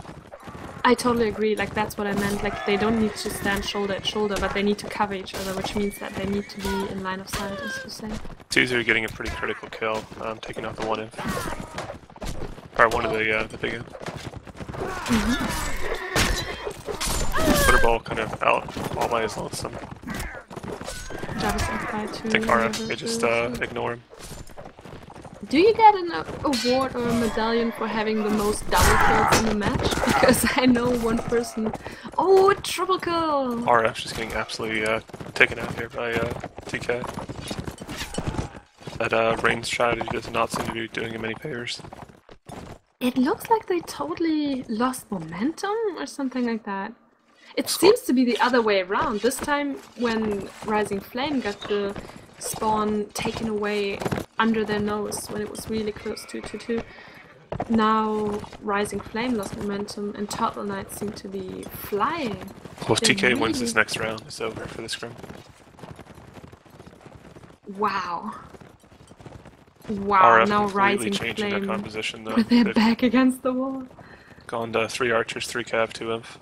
I totally agree. Like that's what I meant. Like they don't need to stand shoulder at shoulder, but they need to cover each other, which means that they need to be in line of sight, as you say. Caesar getting a pretty critical kill, taking out the one inf, or one of the big inf. Butterball kind of out all by his lonesome. Jarvis on fire. try to. I think RF, never they just really see. ignore him. Do you get an award or a medallion for having the most double kills in a match? Because I know one person. Oh, triple kill! RF's just getting absolutely taken out here by TK. That range strategy does not seem to be doing him any favors. It looks like they totally lost momentum or something like that. It Score. seems to be the other way around. This time, when Rising Flame got the spawn taken away under their nose when it was really close to 2-2, now Rising Flame lost momentum and Turtle Knights seem to be flying. Well, if They TK wins really- this next round, it's over for the scrim. Wow. Wow, RF now completely Rising changing their Flame composition though. with their They've back against the wall. gone to 3 archers, 3 cav, 2 inf.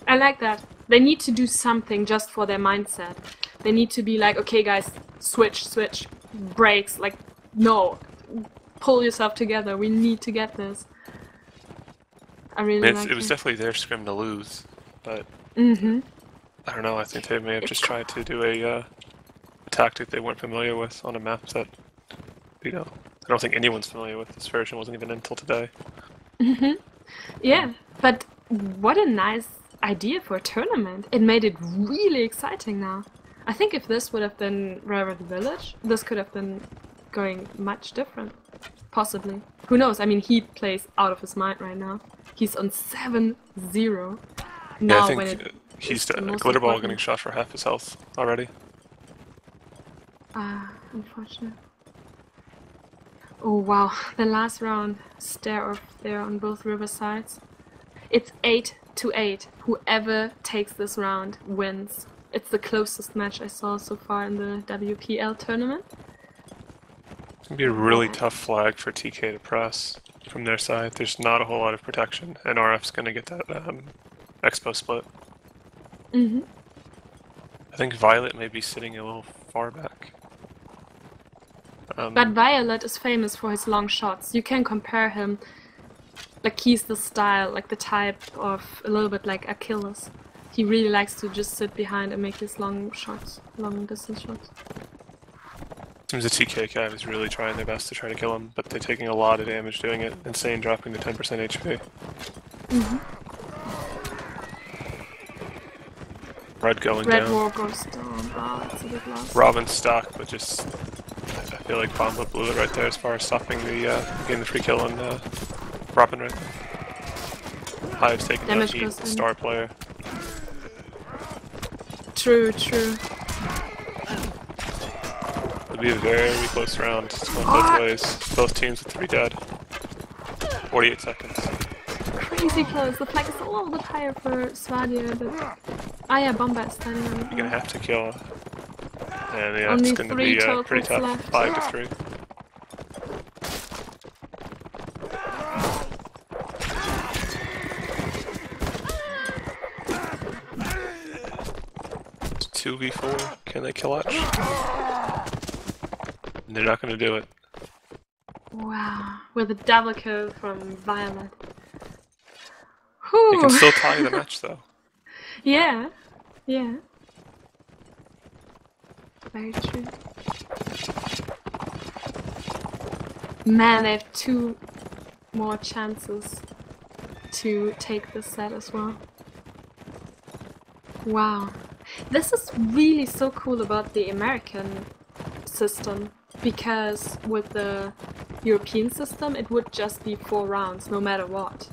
I like that. They need to do something just for their mindset. They need to be like, okay guys, switch, breaks, like, no, pull yourself together, we need to get this. I really like It was it. definitely their scrim to lose, but Mm-hmm. I don't know, I think they may have just tried to do a tactic they weren't familiar with on a map that, you know, I don't think anyone's familiar with. This version wasn't even in until today. Yeah, but what a nice idea for a tournament. It made it really exciting now. I think if this would have been Rival the Village, this could have been going much different. Possibly. Who knows? I mean, he plays out of his mind right now. He's on 7-0. Now Yeah, I when think it he's is the most Glitterball important. getting shot for half his health already. Ah, unfortunate. Oh wow, the last round stare off there on both river sides. It's 8-8. Whoever takes this round wins. It's the closest match I saw so far in the WPL tournament. It's going to be a really tough flag for TK to press from their side. There's not a whole lot of protection, and RF's going to get that expo split. I think Violet may be sitting a little far back. But Violet is famous for his long shots. You can compare him, like he's the style, like the type of a little bit like Achilles. He really likes to just sit behind and make his long shots, long distance shots. Seems the TK Cav is really trying their best to try to kill him, but they're taking a lot of damage doing it. Insane dropping to 10% HP. Red going Red down. War goes down. Oh, that's a big loss. Robin's stuck, but just I feel like Bomba blew it right there as far as stopping the getting the free kill on Robin right there. Hive's taking down Damage Heat, goes in. star player. True. It'll be a very close round. It's going both ways. Both teams with 3 dead. 48 seconds. Crazy close. The flag is a little bit higher for Svadia, but... Ah yeah, Bomba is standing on it. You're gonna have to kill. And yeah, Only it's gonna 3 be pretty totals tough. left. 5-3. It's 2v4. Can they kill Etch? They're not gonna do it. Wow. With a double kill from Violet. They Whew. can still tie the match though. Yeah. Very true. Man, they have 2 more chances to take this set as well. Wow. This is really so cool about the American system, because with the European system it would just be 4 rounds no matter what.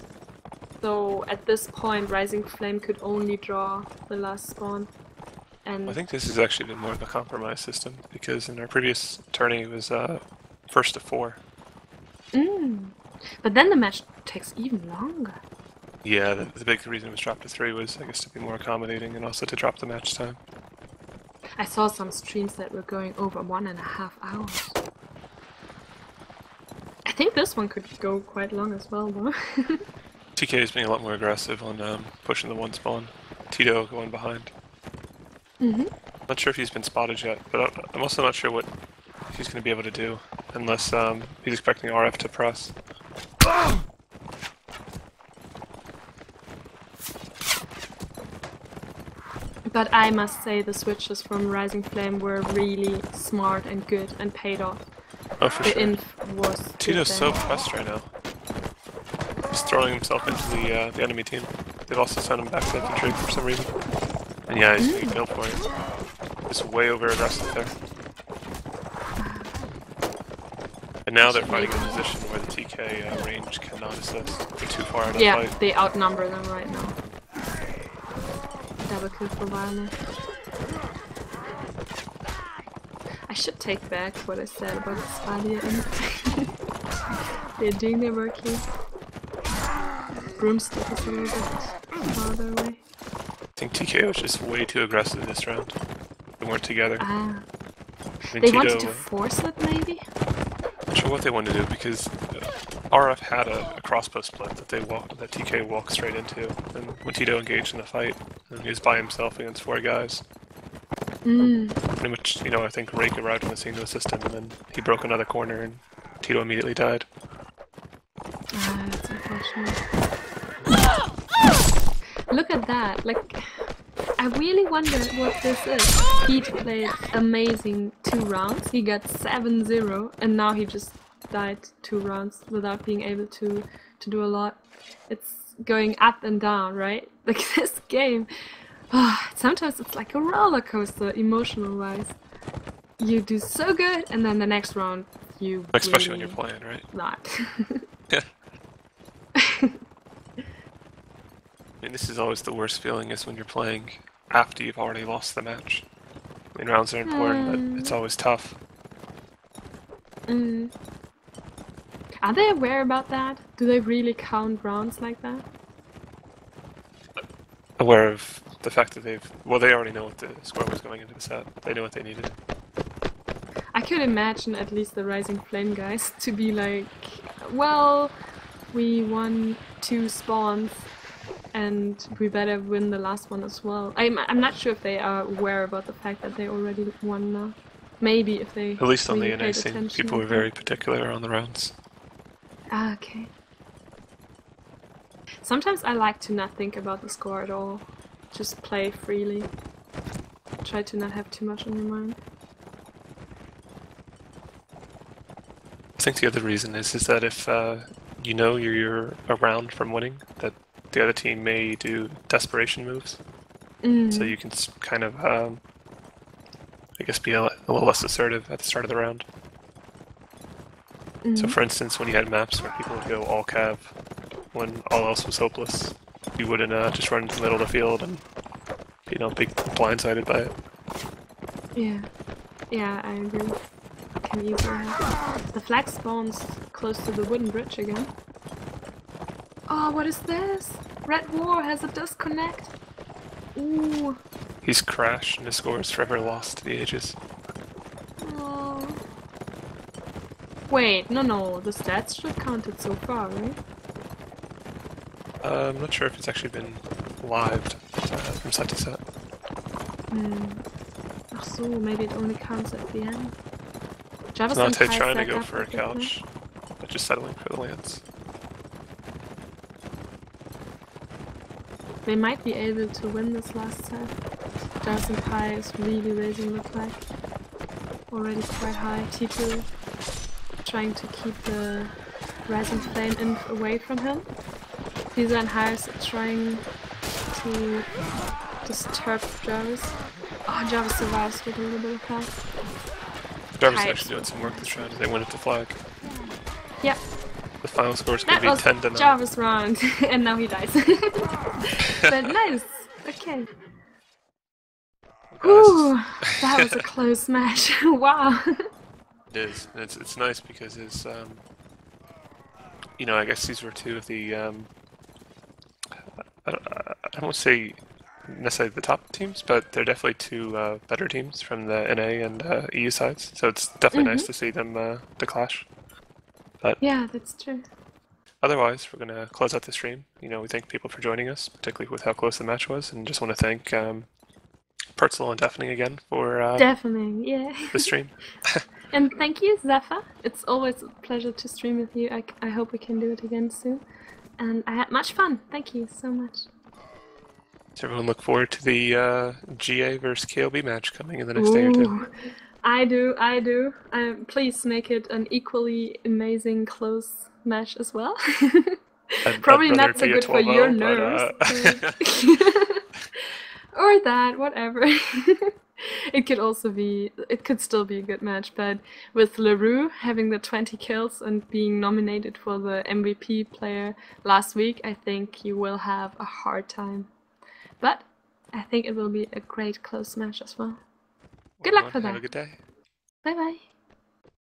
So at this point Rising Flame could only draw the last spawn. And I think this has actually been more of a compromise system, because in our previous tourney it was first to 4. But then the match takes even longer. Yeah, the big reason it was dropped to 3 was, I guess, to be more accommodating and also to drop the match time. I saw some streams that were going over 1.5 hours. I think this one could go quite long as well, though. TK is being a lot more aggressive on pushing the 1 spawn. Tito going behind. Not sure if he's been spotted yet, but I'm also not sure what he's going to be able to do, unless he's expecting RF to press. But I must say the switches from Rising Flame were really smart and good and paid off. Oh, for The sure. inf was Tito's so good pressed right now. He's throwing himself into the enemy team. They've also sent him back to infantry for some reason. And yeah, he's being killed for it. Just way over aggressive there. And now they're fighting in a position where the TK range cannot assist. They're too far out of the Yeah, fight. they outnumber them right now. Double kill for Violet. I should take back what I said about the Spadia inf. They're doing their work here. Broomstick is a little bit farther away. I think TK was just way too aggressive this round. They weren't together. Ah. I mean, They Tito, wanted to force it, maybe? not sure what they wanted to do because RF had a crossbow split that that TK walked straight into, and when Tito engaged in the fight, and he was by himself against 4 guys. Pretty much, you know, I think Rake arrived on the scene to assist him, and then he broke another corner, and Tito immediately died. Ah, that's unfortunate. Look at that! Like, I really wonder what this is. He played amazing 2 rounds. He got 7-0, and now he just died 2 rounds without being able to do a lot. It's going up and down, right? Like this game. Sometimes it's like a roller coaster, emotional-wise. You do so good, and then the next round you Especially really when you're playing, right? not. Yeah. I mean, this is always the worst feeling, is when you're playing after you've already lost the match. I mean, rounds are important, but it's always tough. Are they aware about that? Do they really count rounds like that? Aware of the fact that they already know what the score was going into the set. They know what they needed. I could imagine at least the Rising Flame guys to be like, well, we won 2 spawns and we better win the last one as well. I'm not sure if they are aware about the fact that they already won now. Maybe if they At least on really the NA paid scene, attention, people were okay. very particular on the rounds. Ah, okay. Sometimes I like to not think about the score at all. Just play freely. Try to not have too much on your mind. I think the other reason is that if you know you're a round from winning, that the other team may do desperation moves. So you can kind of, I guess, be a little less assertive at the start of the round. So for instance, when you had maps where people would go all cav when all else was hopeless, you wouldn't just run into the middle of the field and, you know, be blindsided by it. Yeah. Yeah, I agree. Can easily happen. The flag spawns close to the wooden bridge again. Oh, what is this? Red War has a disconnect. Ooh. He's crashed and his score is forever lost to the ages. Oh. Wait, no, the stats should count it so far, right? I'm not sure if it's actually been lived from set to set. Ach so, maybe it only counts at the end. Jarvis Not and trying to stack go up for a perfectly. couch, but just settling for the lance. They might be able to win this last set. Jarvis and Pi is really raising the flag. Already quite high. Tito trying to keep the Rising Flame inf away from him. Lisa and Hyers trying to disturb Jarvis. Oh, Jarvis survives with a little bit of health. Jarvis is Hyers. actually doing some work this round as they win at the flag. Yep. The final score is going That to be was 10-9. Jarvis round, and now he dies. But nice. Okay. Ooh, that was a close match. Wow. It is. And it's nice because his, you know, I guess these were 2 of the, I don't want to say necessarily the top teams, but they're definitely 2 better teams from the NA and EU sides. So it's definitely nice to see them the clash. But Yeah, that's true. otherwise, we're going to close out the stream. You know, we thank people for joining us, particularly with how close the match was, and just want to thank Pertzel and Daphne again for Definitely, yeah. the stream. And thank you, Zephyr. It's always a pleasure to stream with you. I hope we can do it again soon. And I had much fun. Thank you so much. So everyone look forward to the GA versus KLB match coming in the next day or two. Ooh, I do, I do. Please make it an equally amazing close match as well. I'd Probably rather not it so be a good for your 12-0, nerves, but but or that, whatever. It could also be, it could still be a good match, but with LaRue having the 20 kills and being nominated for the MVP player last week, I think you will have a hard time. But I think it will be a great close match as well. well, Good luck everyone, for have a that. good day. Bye bye.